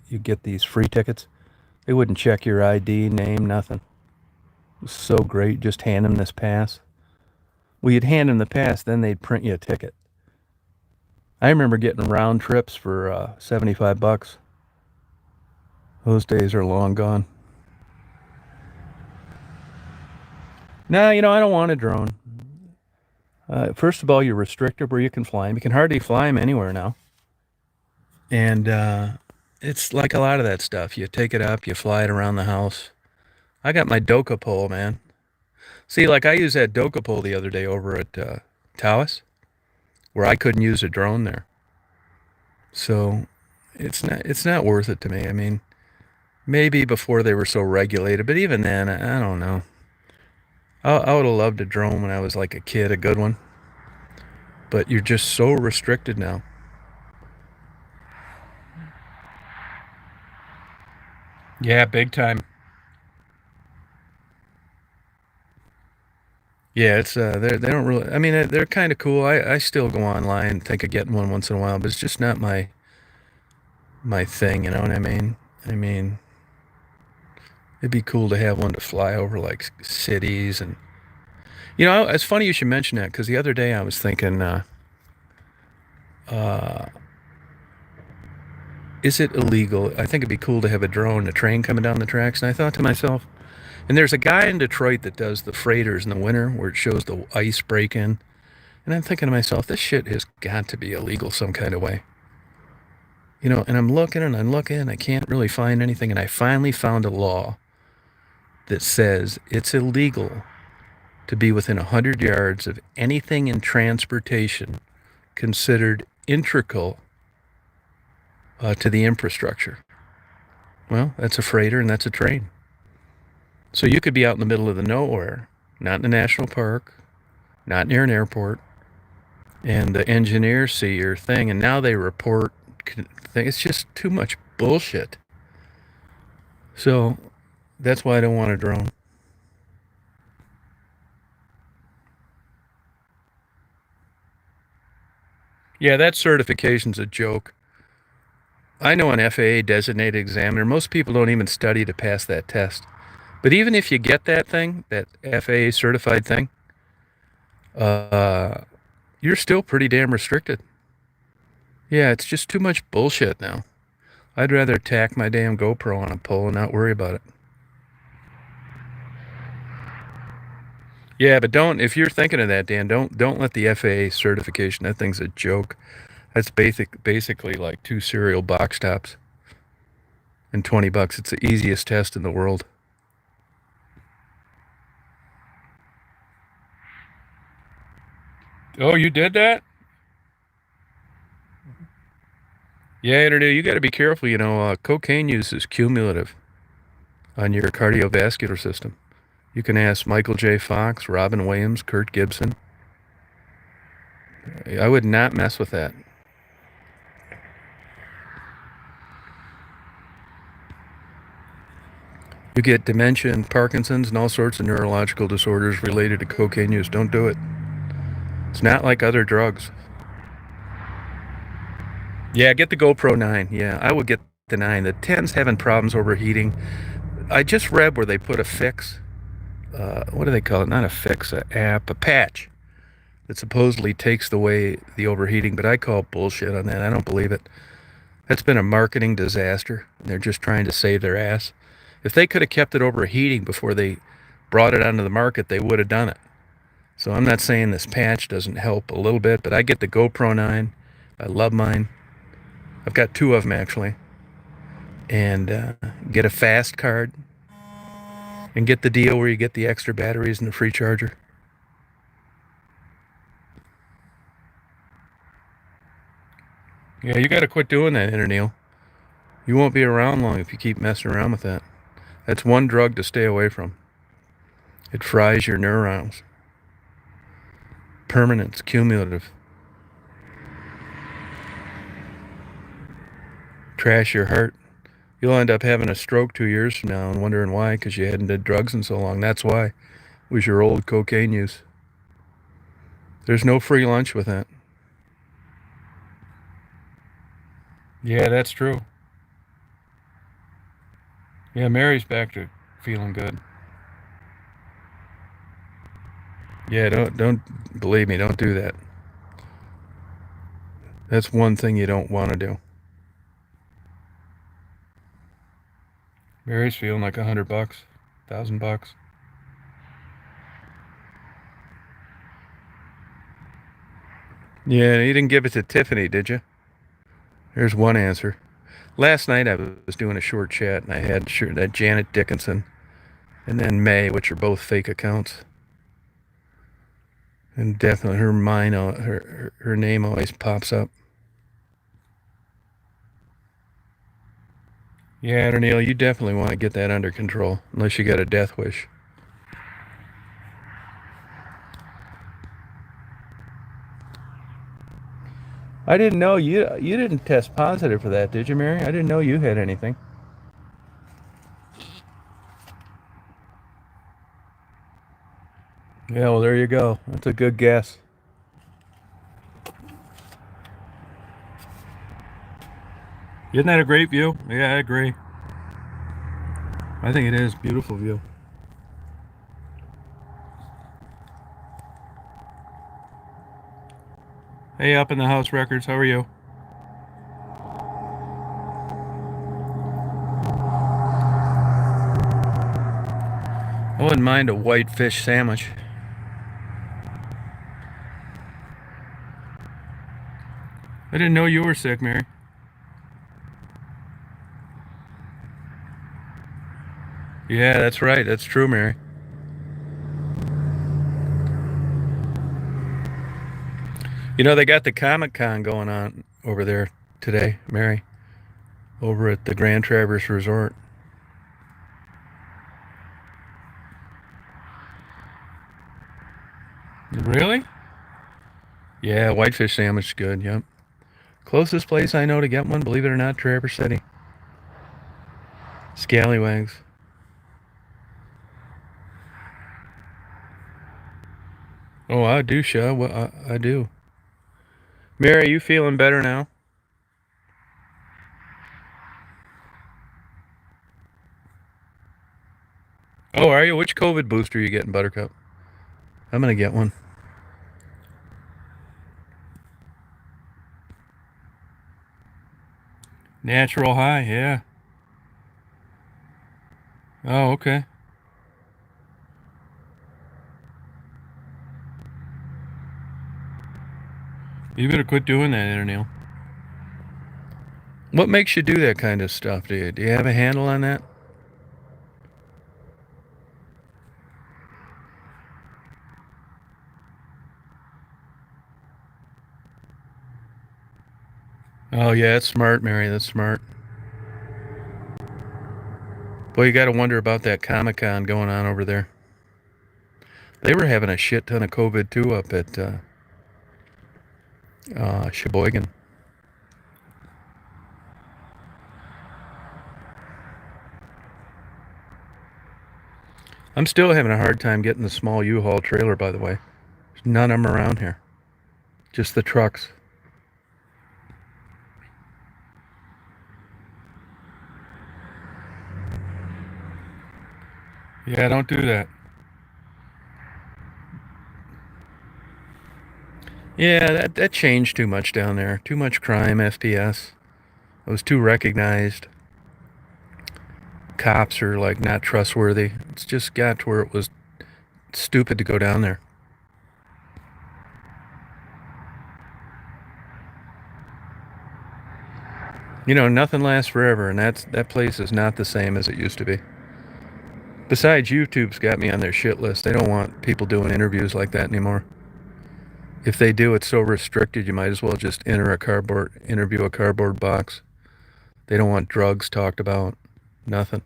You get these free tickets. They wouldn't check your ID, name, nothing. It was so great. Just hand them this pass. Well, you'd hand them the pass, then they'd print you a ticket. I remember getting round trips for $75. Those days are long gone. No, I don't want a drone. First of all, you're restricted where you can fly them. You can hardly fly them anywhere now. And it's like a lot of that stuff. You take it up, you fly it around the house. I got my Doka pole, man. See, like I used that Doka pole the other day over at Taos, where I couldn't use a drone there. So it's not worth it to me. I mean, maybe before they were so regulated, but even then, I don't know. I would have loved a drone when I was like a kid, a good one. But you're just so restricted now. Yeah, big time. Yeah, it's they don't really. I mean, they're kind of cool. I still go online and think of getting one once in a while, but it's just not my thing. You know what I mean? I mean, it'd be cool to have one to fly over like cities and it's funny you should mention that because the other day I was thinking, uh, is it illegal? I think it'd be cool to have a drone, a train coming down the tracks, and I thought to myself, and there's a guy in Detroit that does the freighters in the winter where it shows the ice break in. And I'm thinking to myself, this shit has got to be illegal some kind of way. And I'm looking and I'm looking and I can't really find anything. And I finally found a law that says it's illegal to be within 100 yards of anything in transportation considered integral to the infrastructure. Well, that's a freighter and that's a train. So you could be out in the middle of the nowhere, not in a national park, not near an airport, and the engineers see your thing, and now they report. It's just too much bullshit. So that's why I don't want a drone. Yeah, that certification's a joke. I know an FAA designated examiner. Most people don't even study to pass that test. But even if you get that thing, that FAA certified thing, uh, you're still pretty damn restricted. Yeah, it's just too much bullshit now. I'd rather tack my damn GoPro on a pole and not worry about it. Yeah, but don't if you're thinking of that, Dan, don't let the FAA certification. That thing's a joke. That's basically like two cereal box tops and $20. It's the easiest test in the world. Oh, you did that? Yeah, you got to be careful. Cocaine use is cumulative on your cardiovascular system. You can ask Michael J. Fox, Robin Williams, Kurt Gibson. I would not mess with that. You get dementia and Parkinson's and all sorts of neurological disorders related to cocaine use. Don't do it. It's not like other drugs. Yeah, get the GoPro 9. Yeah, I would get the 9. The 10's having problems overheating. I just read where they put a fix. What do they call it? Not a fix, a app, a patch that supposedly takes away the overheating, but I call bullshit on that. I don't believe it. That's been a marketing disaster. They're just trying to save their ass. If they could have kept it overheating before they brought it onto the market, they would have done it. So I'm not saying this patch doesn't help a little bit, but I get the GoPro 9. I love mine. I've got 2 of them actually. And get a fast card and get the deal where you get the extra batteries and the free charger. Yeah, you got to quit doing that, Neil. You won't be around long if you keep messing around with that. That's one drug to stay away from. It fries your neurons. Permanent, it's cumulative. Trash your heart. You'll end up having a stroke 2 years from now and wondering why, because you hadn't did drugs in so long. That's why. Was your old cocaine use. There's no free lunch with that. Yeah, that's true. Yeah, Mary's back to feeling good. Yeah, don't believe me, don't do that. That's one thing you don't want to do. Mary's feeling like $100, $1,000. Yeah, you didn't give it to Tiffany, did you? There's one answer. Last night I was doing a short chat and I had that Janet Dickinson and then May, which are both fake accounts. And definitely her name always pops up. Yeah, Neil, you definitely want to get that under control, unless you got a death wish. I didn't know you didn't test positive for that, did you, Mary? I didn't know you had anything. Yeah, well, there you go. That's a good guess. Isn't that a great view? Yeah, I agree. I think it is. Beautiful view. Hey, up in the house records, how are you? I wouldn't mind a white fish sandwich. I didn't know you were sick, Mary. Yeah, that's right. That's true, Mary. You know, they got the Comic-Con going on over there today, Mary, over at the Grand Traverse Resort. Really? Yeah, whitefish sandwich is good, yep. Closest place I know to get one, believe it or not, Traverse City. Scallywags. Oh, I do, Shaw. Well, I do. Mary, you feeling better now? Oh, are you? Which COVID booster are you getting, Buttercup? I'm gonna get one. Natural high, yeah. Oh, okay. You better quit doing that, Neil. What makes you do that kind of stuff? Do you have a handle on that? Oh, yeah, that's smart, Mary. That's smart. Boy, you got to wonder about that Comic-Con going on over there. They were having a shit ton of COVID too up at Sheboygan. I'm still having a hard time getting the small U-Haul trailer, by the way. There's none of them around here. Just the trucks. Yeah, don't do that. Yeah, that changed too much down there. Too much crime, FPS. It was too recognized. Cops are like not trustworthy. It's just got to where it was stupid to go down there. You know, nothing lasts forever, and that place is not the same as it used to be. Besides, YouTube's got me on their shit list. They don't want people doing interviews like that anymore. If they do, it's so restricted. You might as well just interview a cardboard box. They don't want drugs talked about. Nothing.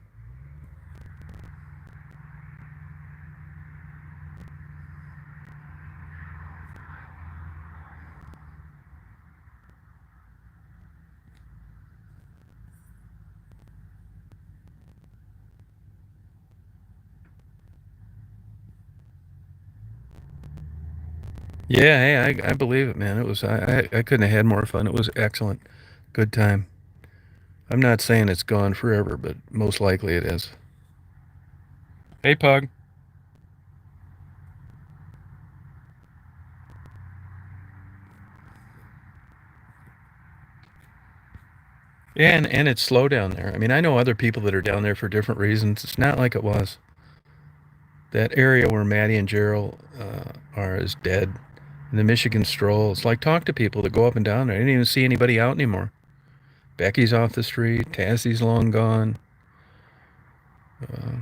Yeah, hey, I believe it, man. It was I couldn't have had more fun. It was excellent, good time. I'm not saying it's gone forever, but most likely it is. Hey, Pug. Yeah, and it's slow down there. I mean, I know other people that are down there for different reasons. It's not like it was. That area where Maddie and Gerald are is dead. And the Michigan Stroll. It's like talk to people that go up and down there. I didn't even see anybody out anymore. Becky's off the street. Tassie's long gone. Uh,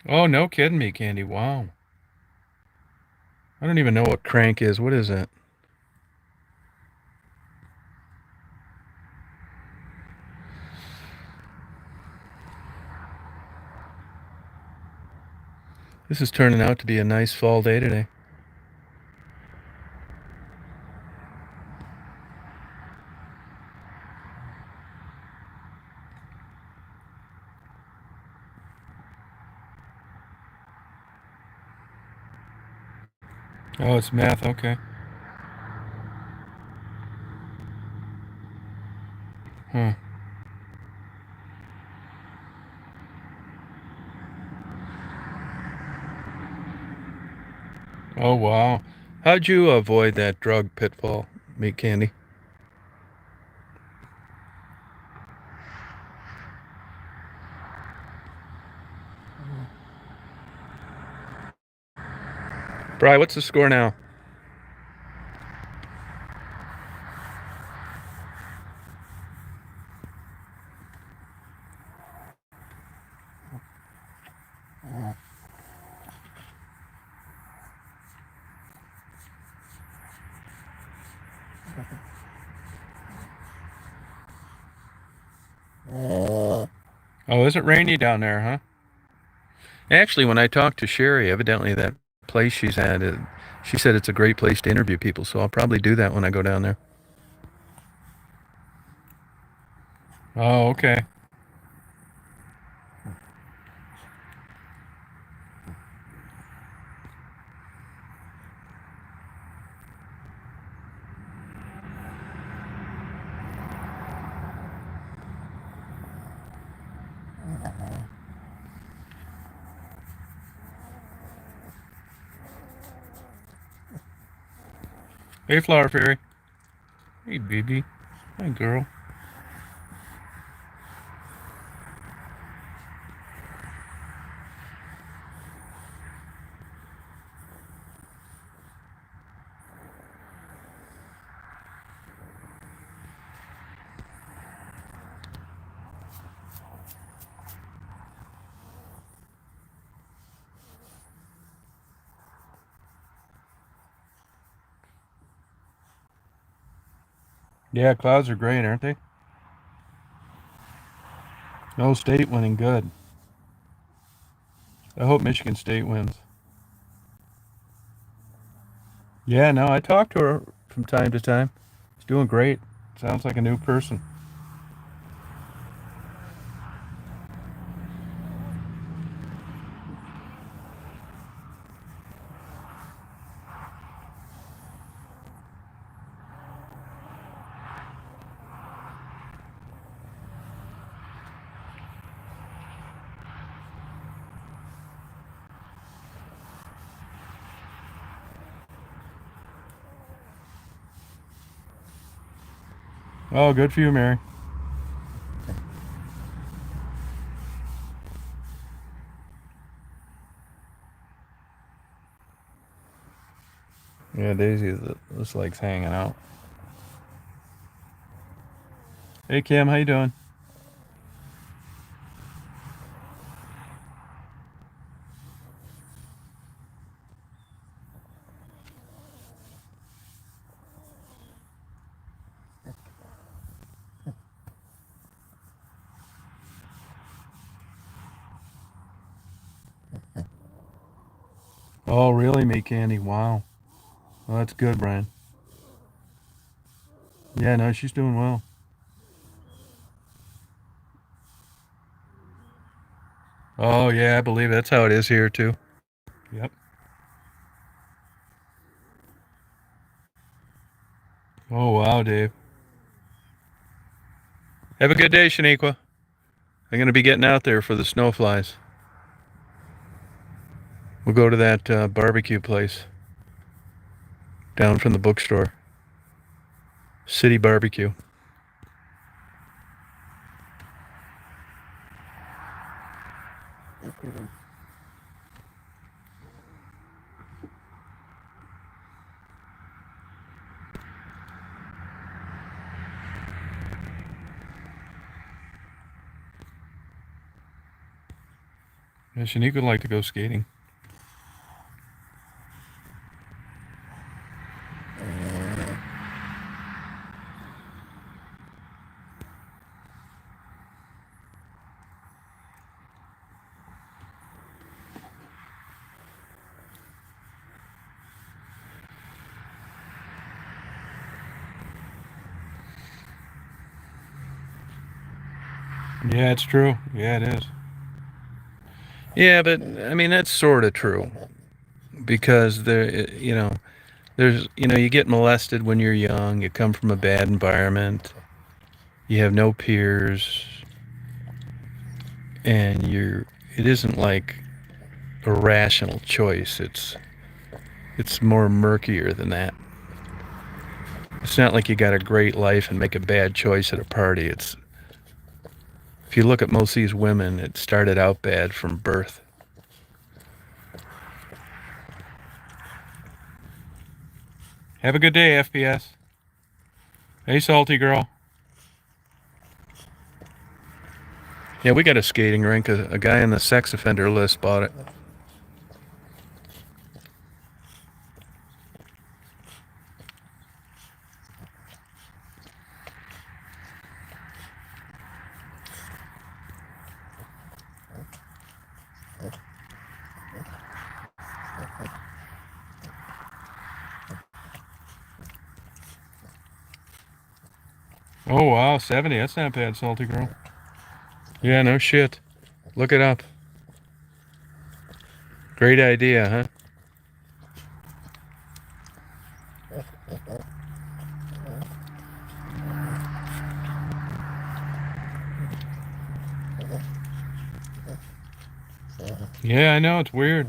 oh, no kidding me, Candy. Wow. I don't even know what crank is. What is that? This is turning out to be a nice fall day today. Oh, it's math. Okay. Huh. Oh, wow. How'd you avoid that drug pitfall, Meat Candy? Bri, what's the score now? Oh, is it rainy down there, huh? Actually, when I talked to Sherry, evidently that place she's at, she said it's a great place to interview people, so I'll probably do that when I go down there. Oh, okay. Hey, Flower Fairy. Hey, baby. Hi, girl. Yeah, clouds are great, aren't they? No, State winning good. I hope Michigan State wins. Yeah, no, I talk to her from time to time. She's doing great. Sounds like a new person. Oh, good for you, Mary. Yeah, Daisy just likes hanging out. Hey, Kim, how you doing? Oh, really, meat candy? Wow. Well, that's good, Brian. Yeah, no, she's doing well. Oh, yeah, I believe that's how it is here, too. Yep. Oh, wow, Dave. Have a good day, Shaniqua. I'm going to be getting out there for the snowflies. We'll go to that barbecue place down from the bookstore. City Barbecue. Yeah, Shaniqua would like to go skating. Yeah, it's true. Yeah, it is. Yeah, but I mean that's sort of true because you get molested when you're young. You come from a bad environment. You have no peers, and it isn't like a rational choice. It's more murkier than that. It's not like you got a great life and make a bad choice at a party. It's if you look at most of these women, it started out bad from birth. Have a good day, FPS. Hey, salty girl. Yeah, we got a skating rink. A guy on the sex offender list bought it. Oh, wow, 70. That's not bad, salty girl. Yeah, no shit. Look it up. Great idea, huh? Yeah, I know. It's weird.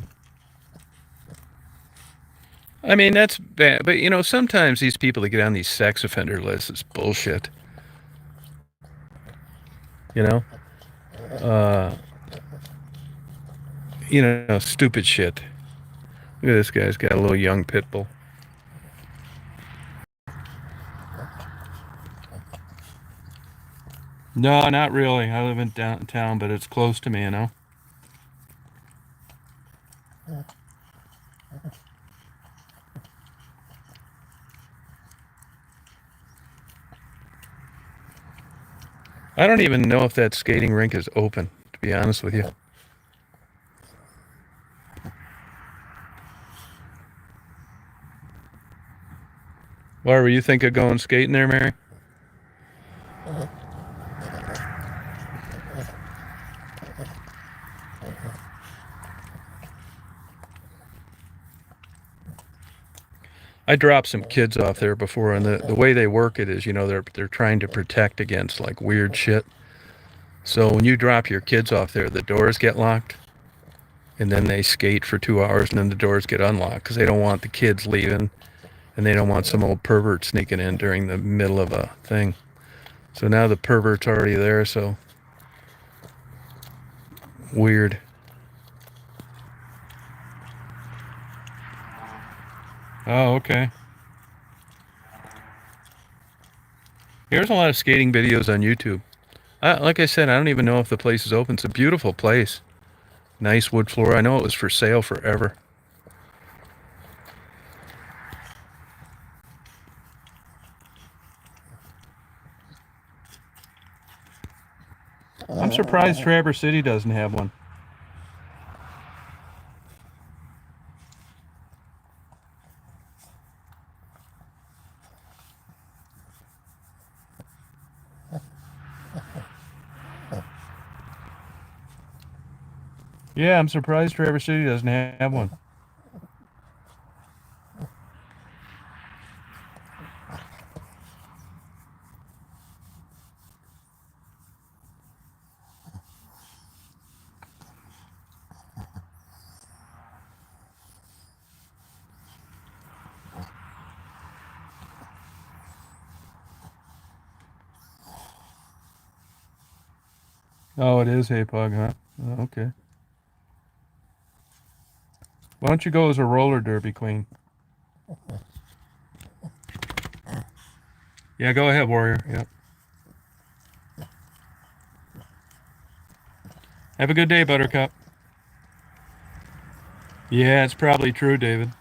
I mean, that's bad. But, sometimes these people that get on these sex offender lists is bullshit. You know? Uh, stupid shit. Look at this guy's got a little young pit bull. No, not really. I live in downtown, but it's close to me. I don't even know if that skating rink is open, to be honest with you. Why were you think of going skating there, Mary? I dropped some kids off there before, and the way they work it is, they're trying to protect against like weird shit. So when you drop your kids off there, the doors get locked, and then they skate for 2 hours, and then the doors get unlocked because they don't want the kids leaving, and they don't want some old pervert sneaking in during the middle of a thing. So now the pervert's already there, so weird. Oh, okay. There's a lot of skating videos on YouTube. Like I said, I don't even know if the place is open. It's a beautiful place. Nice wood floor. I know it was for sale forever. I'm surprised Traverse City doesn't have one. Yeah, I'm surprised Traverse City doesn't have one. Oh, it is Hapog, huh? Oh, okay. Why don't you go as a roller derby queen? Yeah, go ahead, Warrior. Yep. Have a good day, Buttercup. Yeah, it's probably true, David.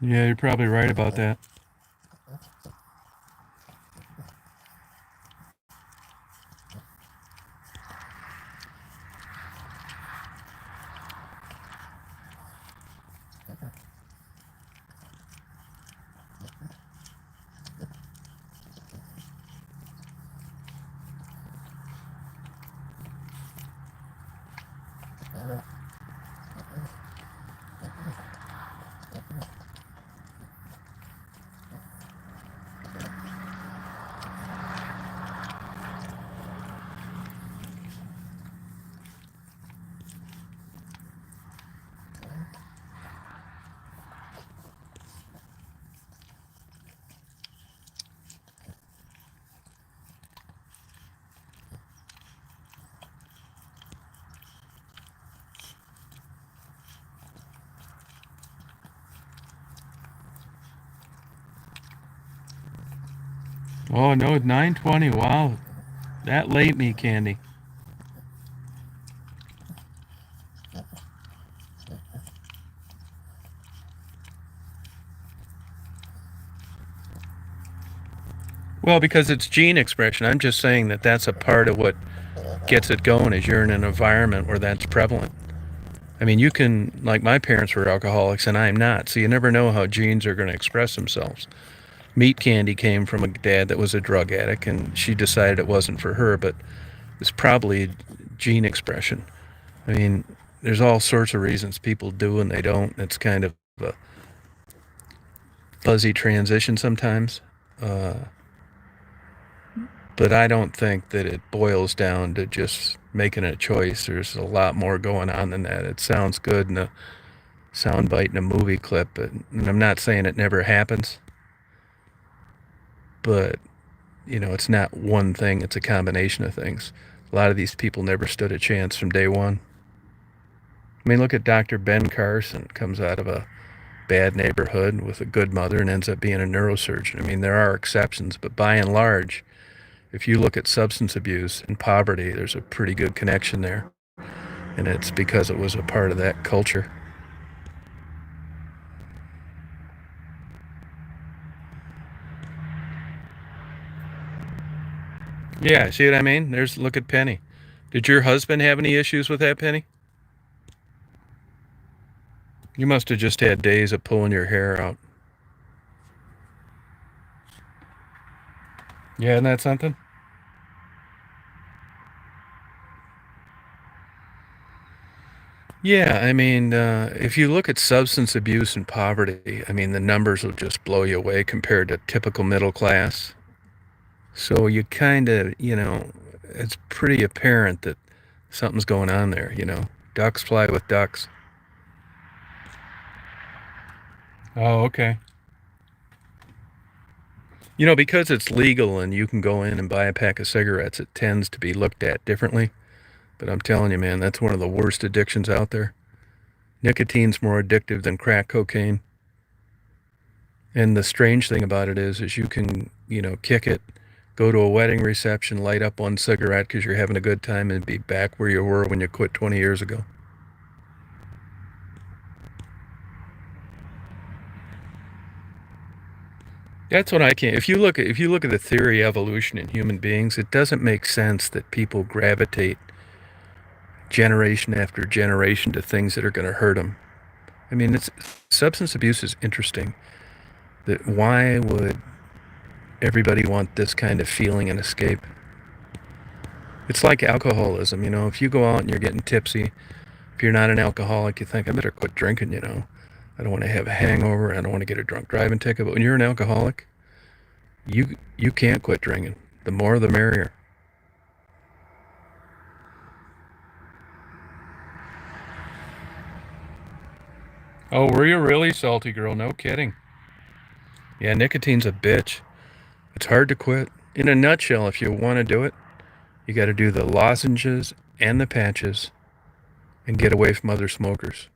Yeah, you're probably right about that. Oh no, 9:20. Wow, that late me candy. Well, because it's gene expression. I'm just saying that that's a part of what gets it going. Is you're in an environment where that's prevalent. I mean, you can, like my parents were alcoholics and I'm not, so you never know how genes are going to express themselves. Meat candy came from a dad that was a drug addict, and she decided it wasn't for her, but it's probably gene expression. I mean, there's all sorts of reasons people do and they don't. It's kind of a fuzzy transition sometimes. Uh, but I don't think that it boils down to just making a choice. There's a lot more going on than that. It sounds good in a soundbite in a movie clip, and I'm not saying it never happens, but it's not one thing, it's a combination of things. A lot of these people never stood a chance from day one. I mean, look at Dr. Ben Carson, comes out of a bad neighborhood with a good mother and ends up being a neurosurgeon. I mean, there are exceptions, but by and large, if you look at substance abuse and poverty, there's a pretty good connection there. And it's because it was a part of that culture. Yeah, see what I mean? Look at Penny. Did your husband have any issues with that, Penny? You must have just had days of pulling your hair out. Yeah, isn't that something? Yeah, I mean, if you look at substance abuse and poverty, I mean, the numbers will just blow you away compared to typical middle class. So you kind of, it's pretty apparent that something's going on there. Ducks fly with ducks. Oh, okay. Because it's legal and you can go in and buy a pack of cigarettes, it tends to be looked at differently. But I'm telling you, man, that's one of the worst addictions out there. Nicotine's more addictive than crack cocaine. And the strange thing about it is you can, kick it, go to a wedding reception, light up one cigarette because you're having a good time, and be back where you were when you quit 20 years ago. That's what I can't. If you look at the theory of evolution in human beings, it doesn't make sense that people gravitate generation after generation to things that are going to hurt them. I mean, substance abuse is interesting. That why would everybody want this kind of feeling and escape? It's like alcoholism. If you go out and you're getting tipsy, if you're not an alcoholic, you think I better quit drinking. I don't want to have a hangover. I don't want to get a drunk driving ticket. But when you're an alcoholic, you can't quit drinking. The more, the merrier. Oh, were you really salty, girl? No kidding. Yeah, nicotine's a bitch. It's hard to quit. In a nutshell, if you want to do it, you got to do the lozenges and the patches and get away from other smokers.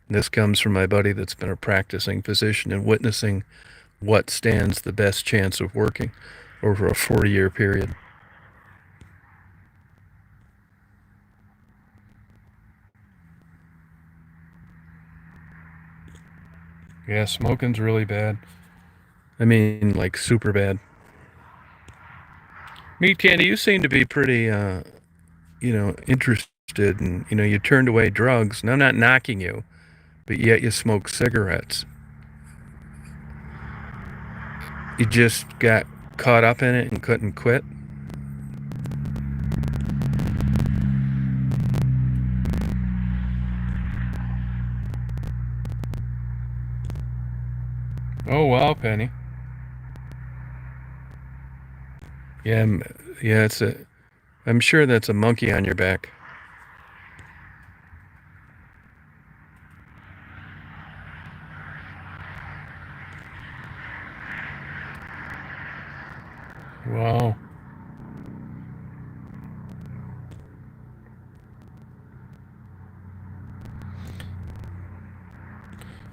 And this comes from my buddy that's been a practicing physician and witnessing what stands the best chance of working over a 40-year period. Yeah, smoking's really bad. I mean, like super bad. Meat Candy, you seem to be pretty, interested in, you turned away drugs. And I'm not knocking you, but yet you smoke cigarettes. You just got caught up in it and couldn't quit. Oh wow, Penny. Yeah, yeah. I'm sure that's a monkey on your back. Wow.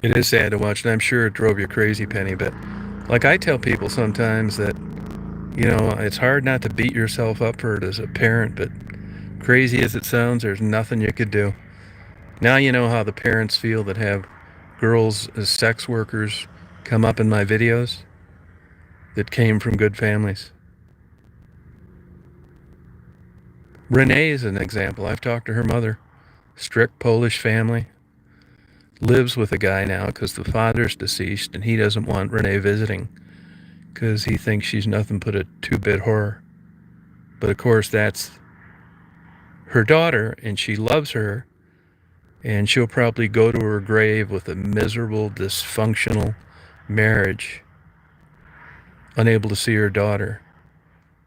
It is sad to watch, and I'm sure it drove you crazy, Penny. But like I tell people sometimes that, it's hard not to beat yourself up for it as a parent, but crazy as it sounds, there's nothing you could do. Now you know how the parents feel that have girls as sex workers come up in my videos that came from good families. Renee is an example. I've talked to her mother. Strict Polish family. Lives with a guy now because the father's deceased and he doesn't want Renee visiting because he thinks she's nothing but a two-bit whore. But of course, that's her daughter and she loves her, and she'll probably go to her grave with a miserable, dysfunctional marriage, unable to see her daughter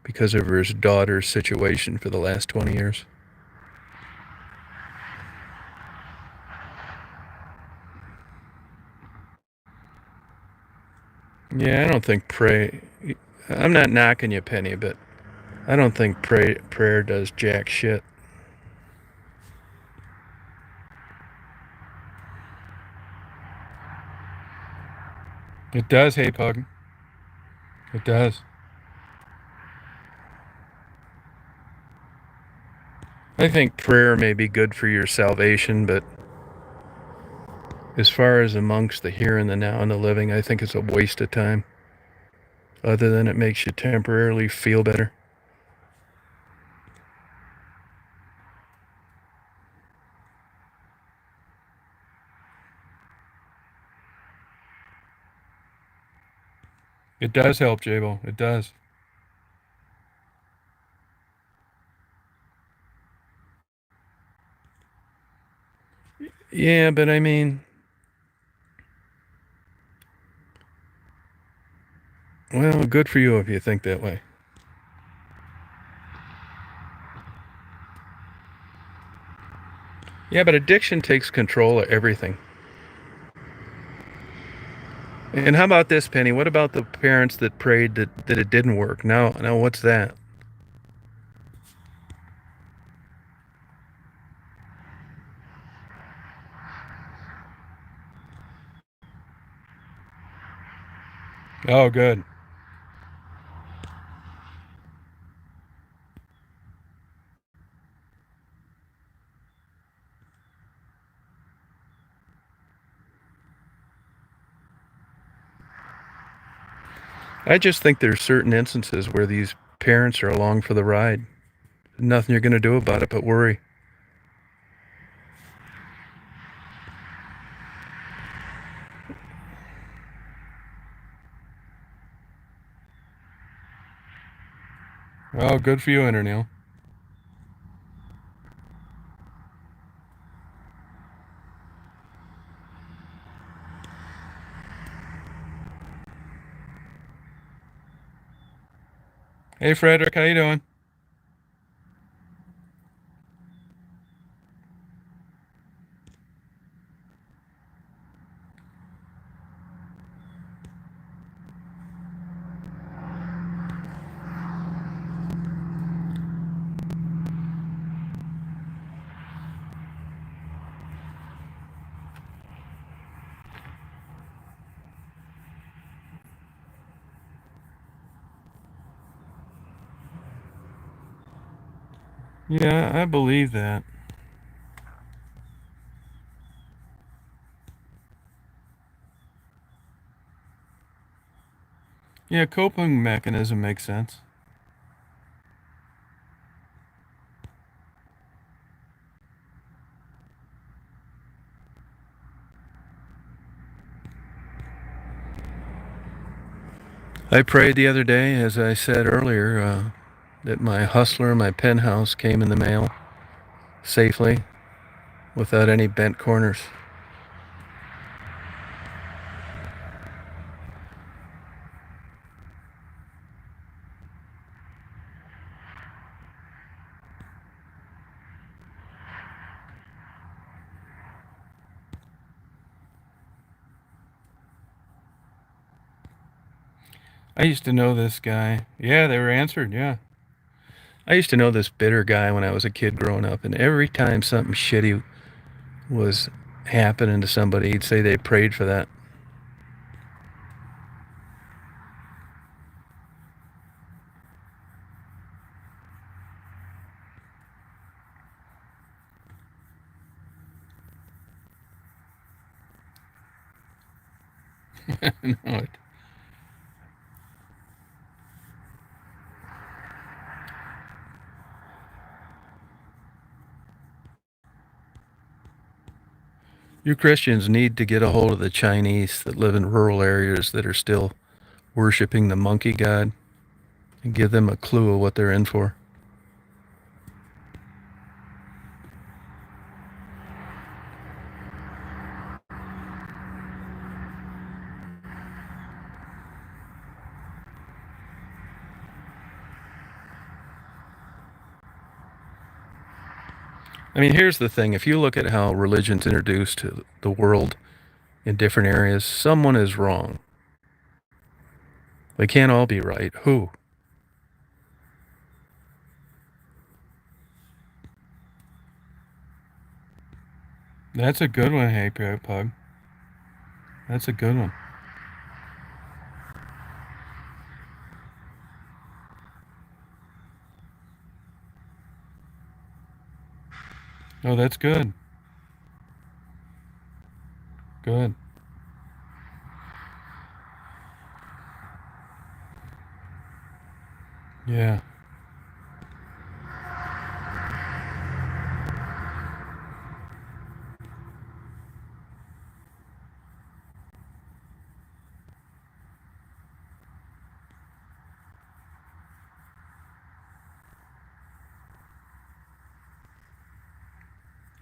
because of her daughter's situation for the last 20 years. Yeah, I don't think I'm not knocking you, Penny, but I don't think prayer does jack shit. It does, hey Pug. It does. I think prayer may be good for your salvation, but as far as amongst the here and the now and the living, I think it's a waste of time. Other than it makes you temporarily feel better. It does help, Jabo. It does. Yeah, but I mean, well, good for you if you think that way. Yeah, but addiction takes control of everything. And how about this, Penny? What about the parents that prayed that it didn't work? Now, what's that? Oh, good. I just think there's certain instances where these parents are along for the ride. Nothing you're going to do about it but worry. Oh, good for you, Interneil. Hey, Frederick, how you doing? Yeah, I believe that. Yeah, coping mechanism makes sense. I prayed the other day, as I said earlier, that my hustler, my penthouse came in the mail safely without any bent corners. I used to know this guy. Yeah, they were answered, yeah. I used to know this bitter guy when I was a kid growing up, and every time something shitty was happening to somebody, he'd say they prayed for that. No, you Christians need to get a hold of the Chinese that live in rural areas that are still worshiping the monkey god and give them a clue of what they're in for. I mean, here's the thing. If you look at how religion's introduced to the world in different areas, someone is wrong. They can't all be right. Who? That's a good one, hey, Pug. That's a good one. Oh, that's good. Good. Yeah.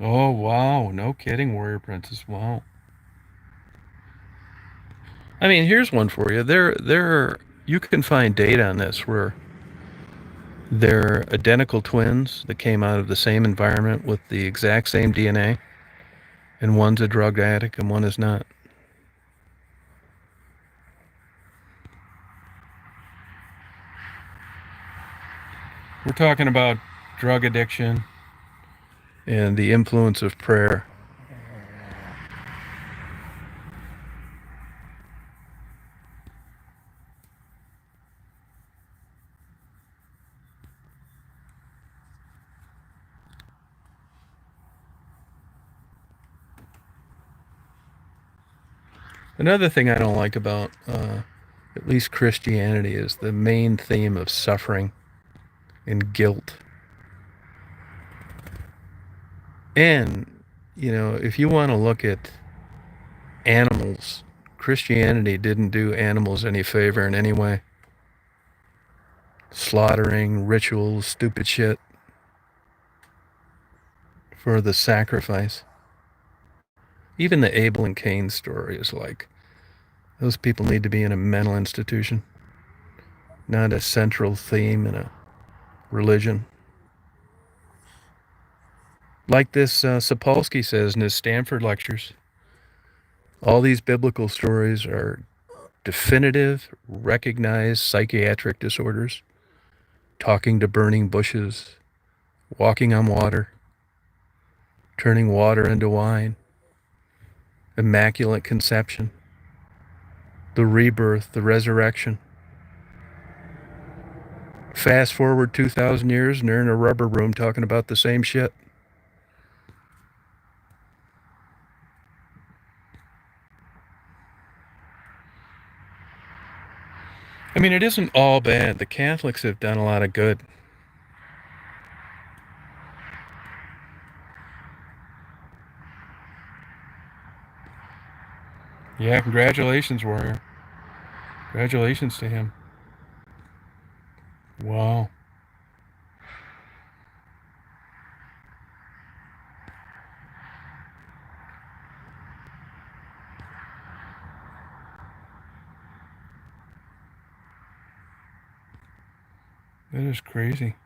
Oh, wow. No kidding, Warrior Princess. Wow. I mean, here's one for you. You can find data on this where they're identical twins that came out of the same environment with the exact same DNA, and one's a drug addict and one is not. We're talking about drug addiction and the influence of prayer. Another thing I don't like about at least Christianity is the main theme of suffering and guilt. And, if you want to look at animals, Christianity didn't do animals any favor in any way. Slaughtering, rituals, stupid shit for the sacrifice. Even the Abel and Cain story is like, those people need to be in a mental institution, not a central theme in a religion. Like this Sapolsky says in his Stanford lectures, all these biblical stories are definitive, recognized psychiatric disorders, talking to burning bushes, walking on water, turning water into wine, immaculate conception, the rebirth, the resurrection. Fast forward 2,000 years and they're in a rubber room talking about the same shit. I mean, it isn't all bad. The Catholics have done a lot of good. Yeah, congratulations, Warrior. Congratulations to him. Wow. That is crazy.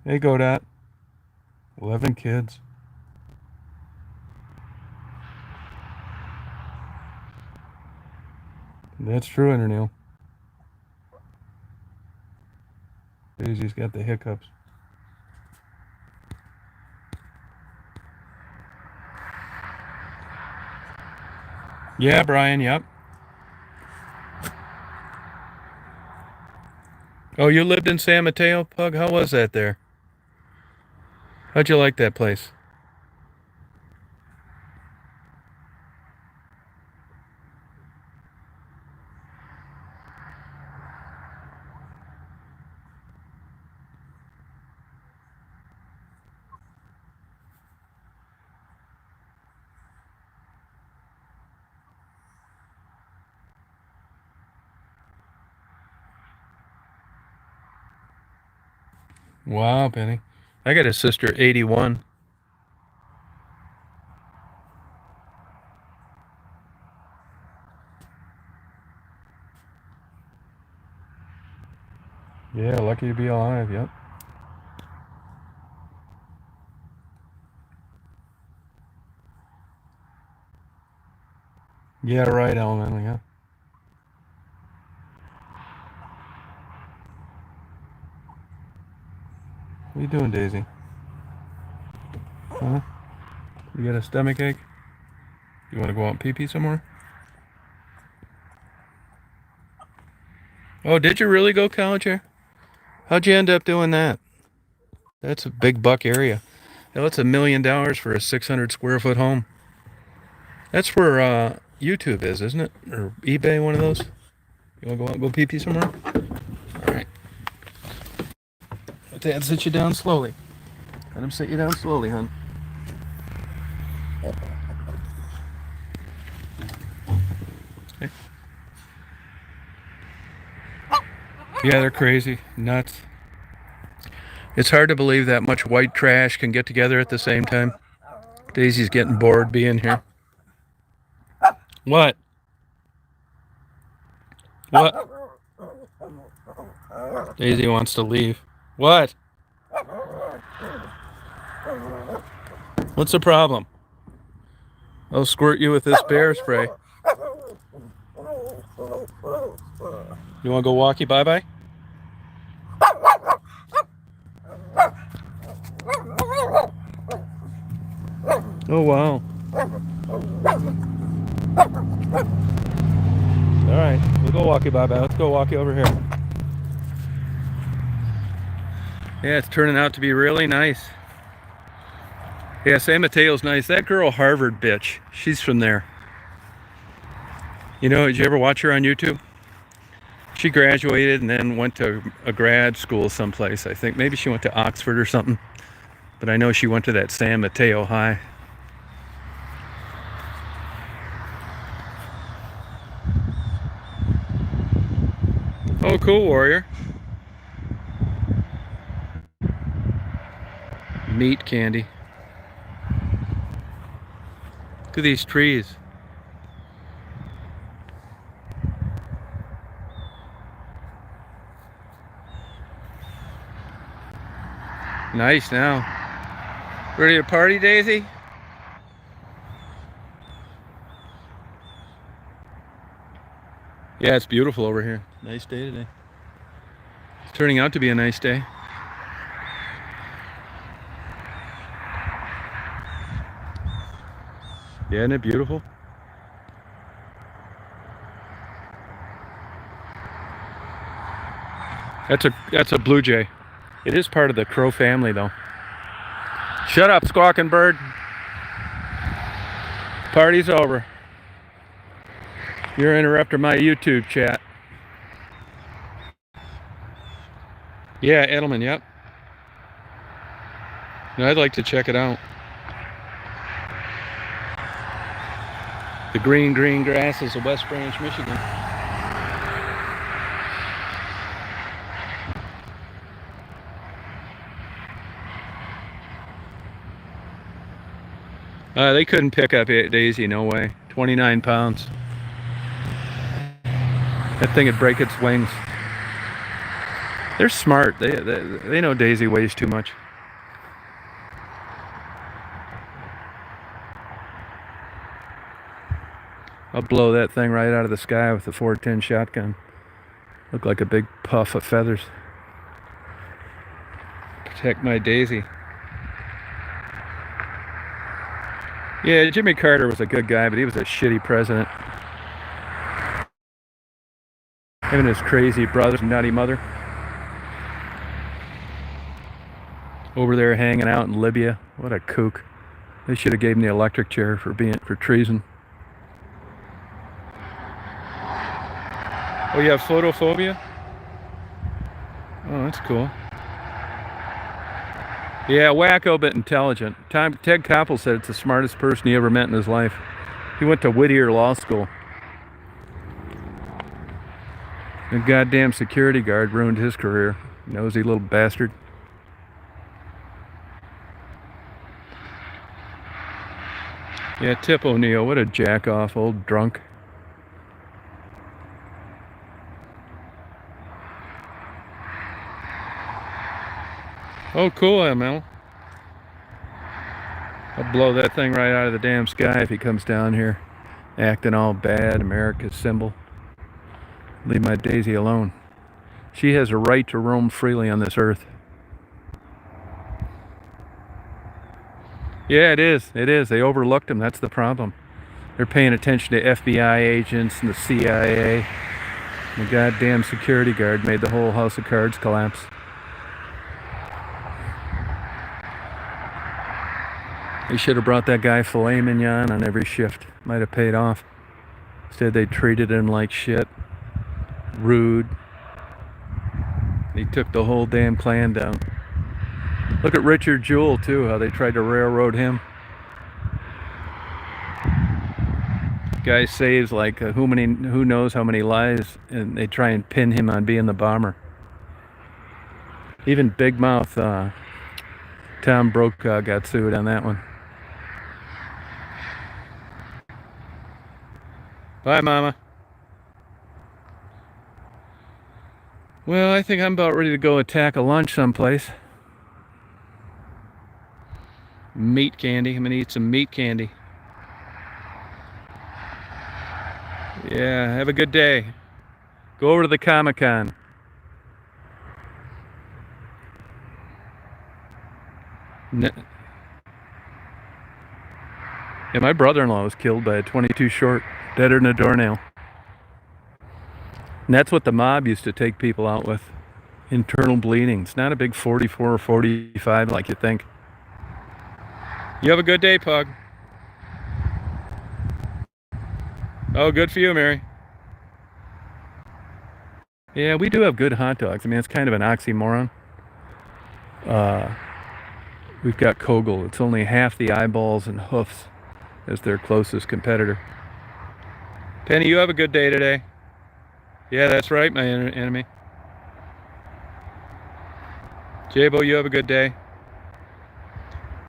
Hey, Godat. 11 kids. That's true, Interneil. Daisy's got the hiccups. Yeah, Brian, yep. Oh, you lived in San Mateo, Pug? How was that there? How'd you like that place? Wow, Penny. I got a sister, 81. Yeah, lucky to be alive, yep. Yeah, right, Elemental, yeah. What are you doing, Daisy? Huh? You got a stomach ache? You want to go out and pee-pee somewhere? Oh, did you really go college here? How'd you end up doing that? That's a big buck area. Hell, it's $1 million for a 600 square foot home. That's where YouTube is, isn't it? Or eBay, one of those? You want to go out and go pee-pee somewhere? All right. Let Dad sit you down slowly. Let him sit you down slowly, hon. Okay. Yeah, they're crazy. Nuts. It's hard to believe that much white trash can get together at the same time. Daisy's getting bored being here. What? What? Daisy wants to leave. What? What's the problem? I'll squirt you with this bear spray. You want to go walkie bye-bye? Oh, wow. All right, we'll go walkie bye bye. Let's go walkie over here. Yeah, it's turning out to be really nice. Yeah, San Mateo's nice. That girl Harvard bitch, she's from there. You know, did you ever watch her on YouTube? She graduated and then went to a grad school someplace. I think maybe she went to Oxford or something. But I know she went to that San Mateo High. Oh, cool, Warrior. Meat candy. Look at these trees. Nice now. Ready to party, Daisy? Yeah, it's beautiful over here. Nice day today. It's turning out to be a nice day. Yeah, isn't it beautiful? That's a blue jay. It is part of the crow family, though. Shut up, squawking bird. Party's over. You're interrupting my YouTube chat. Yeah, Edelman, yep. No, I'd like to check it out. The green grasses of West Branch, Michigan. They couldn't pick up Daisy, no way. 29 pounds. That thing would break its wings. They're smart. They know Daisy weighs too much. I'll blow that thing right out of the sky with the 410 shotgun. Look like a big puff of feathers. Protect my Daisy. Yeah, Jimmy Carter was a good guy, but he was a shitty president. Him and his crazy brother and nutty mother. Over there hanging out in Libya. What a kook. They should have gave him the electric chair for treason. Oh, you have photophobia? Oh, that's cool. Yeah, wacko but intelligent. Ted Koppel said it's the smartest person he ever met in his life. He went to Whittier Law School. The goddamn security guard ruined his career. Nosy little bastard. Yeah, Tip O'Neill, what a jack-off old drunk. Oh, cool, ML. I'll blow that thing right out of the damn sky if he comes down here acting all bad, America's symbol. Leave my Daisy alone. She has a right to roam freely on this earth. Yeah, it is. It is. They overlooked him. That's the problem. They're paying attention to FBI agents and the CIA. The goddamn security guard made the whole house of cards collapse. They should have brought that guy filet mignon on every shift. Might have paid off. Instead, they treated him like shit. Rude. He took the whole damn clan down. Look at Richard Jewell, too, how they tried to railroad him. Guy saves like who knows how many lives, and they try and pin him on being the bomber. Even Big Mouth Tom Brokaw got sued on that one. Bye, Mama. Well, I think I'm about ready to go attack a lunch someplace. Meat candy. I'm gonna eat some meat candy. Yeah, have a good day. Go over to the Comic-Con. Yeah, my brother-in-law was killed by a .22 short. Deader than a doornail. And that's what the mob used to take people out with. Internal bleeding. It's not a big 44 or 45 like you think. You have a good day, Pug. Oh, good for you, Mary. Yeah, we do have good hot dogs. I mean, it's kind of an oxymoron. We've got Kogel. It's only half the eyeballs and hoofs as their closest competitor. Penny, you have a good day today. Yeah, that's right, my enemy. Jabo, you have a good day.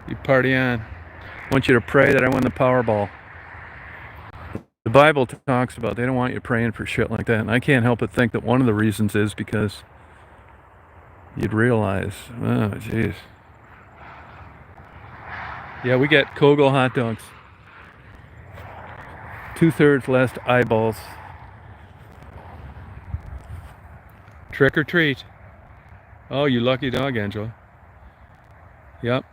You party on. I want you to pray that I win the Powerball. The Bible talks about they don't want you praying for shit like that. And I can't help but think that one of the reasons is because you'd realize, oh, jeez. Yeah, we get Kogel hot dogs. 2/3 less eyeballs. Trick or treat. Oh, you lucky dog, Angela. Yep.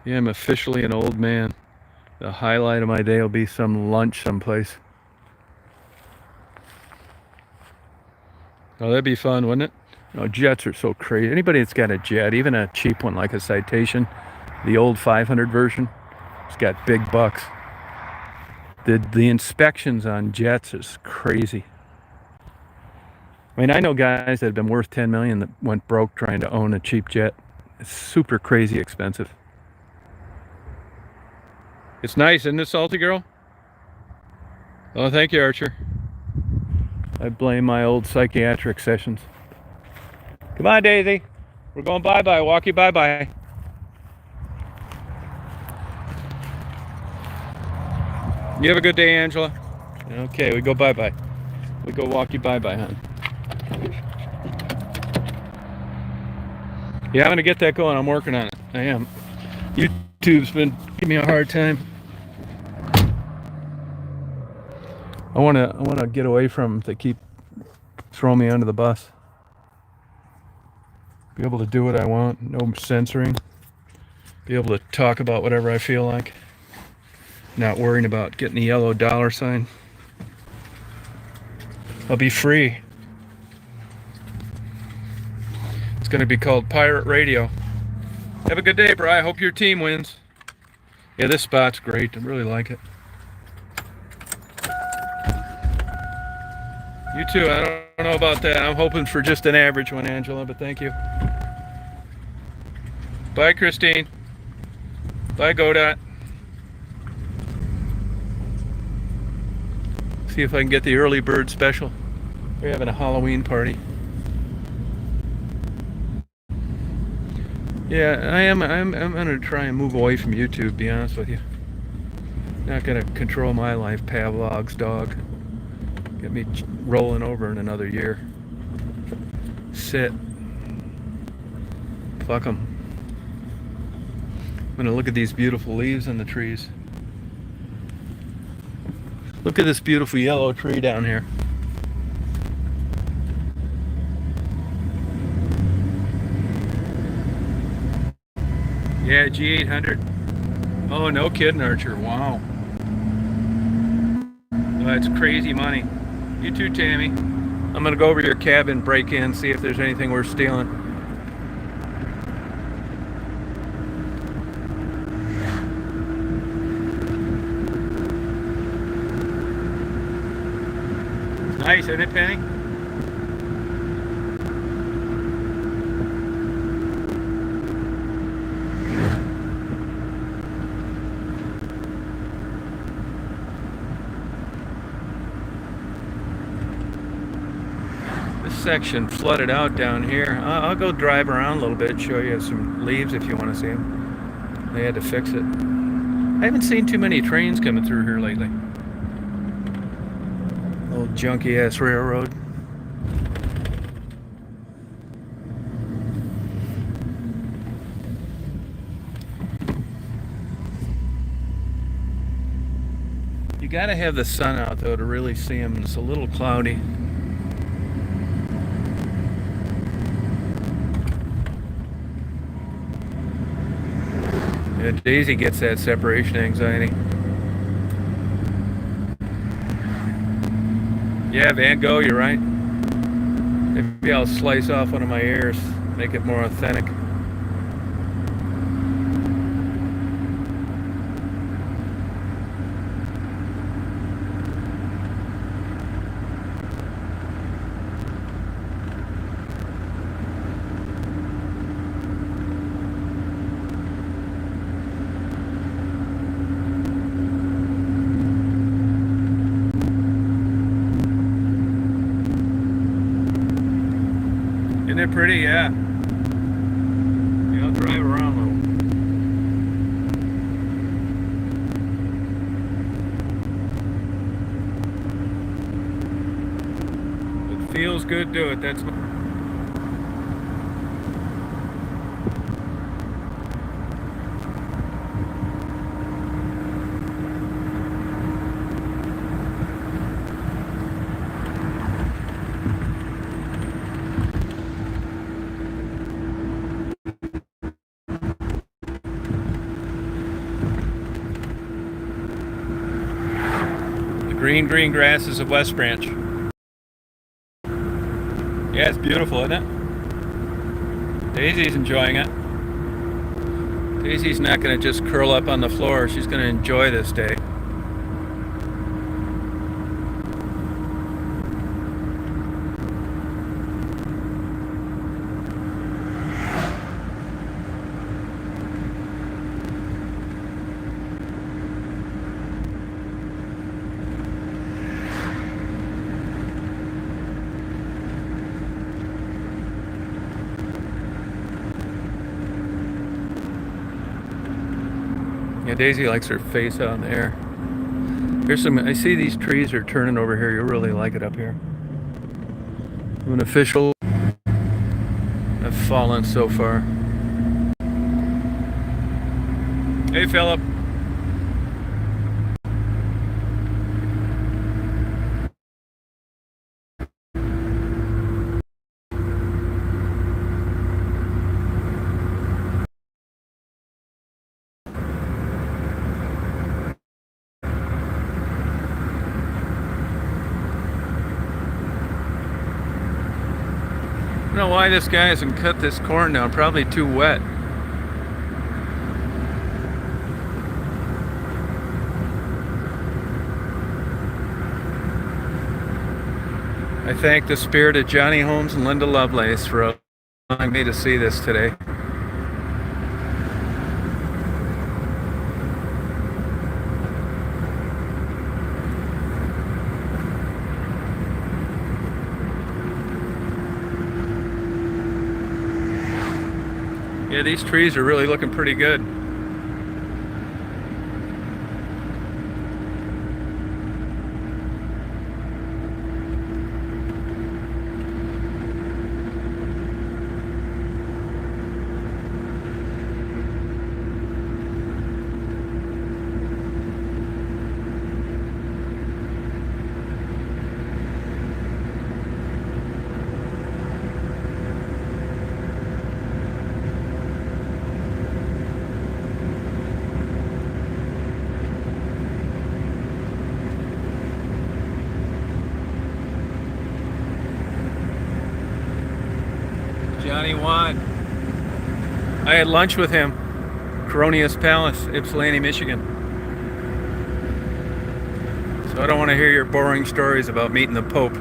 Yeah, I'm officially an old man. The highlight of my day will be some lunch someplace. Oh, that'd be fun, wouldn't it? No, jets are so crazy. Anybody that's got a jet, even a cheap one like a Citation, the old 500 version, it's got big bucks. The inspections on jets is crazy. I mean, I know guys that have been worth 10 million that went broke trying to own a cheap jet. It's super crazy expensive. It's nice, isn't it, Salty Girl? Oh, thank you, Archer. I blame my old psychiatric sessions. Come on, Daisy. We're going bye-bye. Walk you bye-bye. You have a good day, Angela. Okay, we go bye-bye. We go walk you bye-bye, hon. Yeah, I'm going to get that going. I'm working on it. I am. YouTube's been giving me a hard time. I want to get away from them. They keep throwing me under the bus. Be able to do what I want. No censoring. Be able to talk about whatever I feel like. Not worrying about getting the yellow dollar sign. I'll be free. It's going to be called Pirate Radio. Have a good day, bro. I hope your team wins. Yeah, this spot's great. I really like it. You too. I don't know about that. I'm hoping for just an average one, Angela, but thank you. Bye, Christine. Bye, Godot. See if I can get the early bird special. We're having a Halloween party. Yeah, I'm gonna try and move away from YouTube, to be honest with you. Not gonna control my life, Pavlov's dog. Get me rolling over in another year. Sit. Fuck 'em. I'm gonna look at these beautiful leaves on the trees. Look at this beautiful yellow tree down here. Yeah, G800. Oh, no kidding, Archer. Wow. That's crazy money. You too, Tammy. I'm gonna go over to your cabin, break in, see if there's anything worth stealing. Nice, isn't it, Penny? This section flooded out down here. I'll go drive around a little bit, show you some leaves if you want to see them. They had to fix it. I haven't seen too many trains coming through here lately. Old junky ass railroad. You gotta have the sun out though to really see them. It's a little cloudy. Yeah, Daisy gets that separation anxiety. Yeah, Van Gogh, you're right. Maybe I'll slice off one of my ears, make it more authentic. Isn't it pretty? Yeah. Yeah, I'll drive around a little. It feels good, do it. That's the green, green grasses of West Branch. Yeah, it's beautiful, isn't it? Daisy's enjoying it. Daisy's not going to just curl up on the floor. She's going to enjoy this day. Yeah, Daisy likes her face out in the air. Here's some, I see these trees are turning over here. You'll really like it up here. An official have fallen so far. Hey, Philip. I don't know why this guy hasn't cut this corn down. Probably too wet. I thank the spirit of Johnny Holmes and Linda Lovelace for allowing me to see this today. Yeah, these trees are really looking pretty good. Johnny Wan. I had lunch with him. Coronius Palace, Ypsilanti, Michigan. So I don't want to hear your boring stories about meeting the Pope.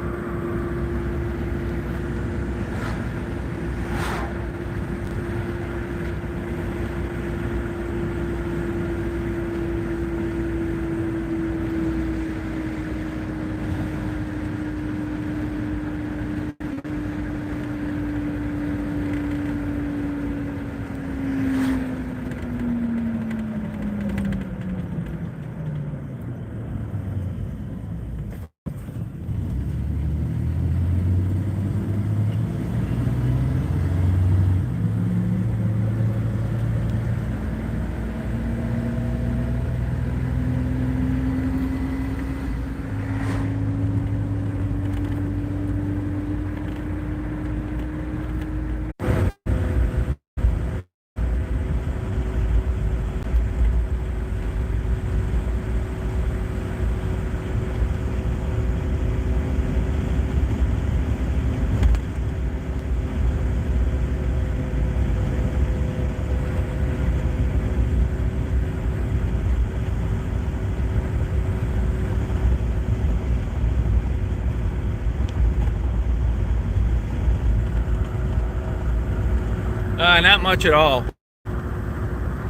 not much at all.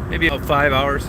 Maybe about 5 hours.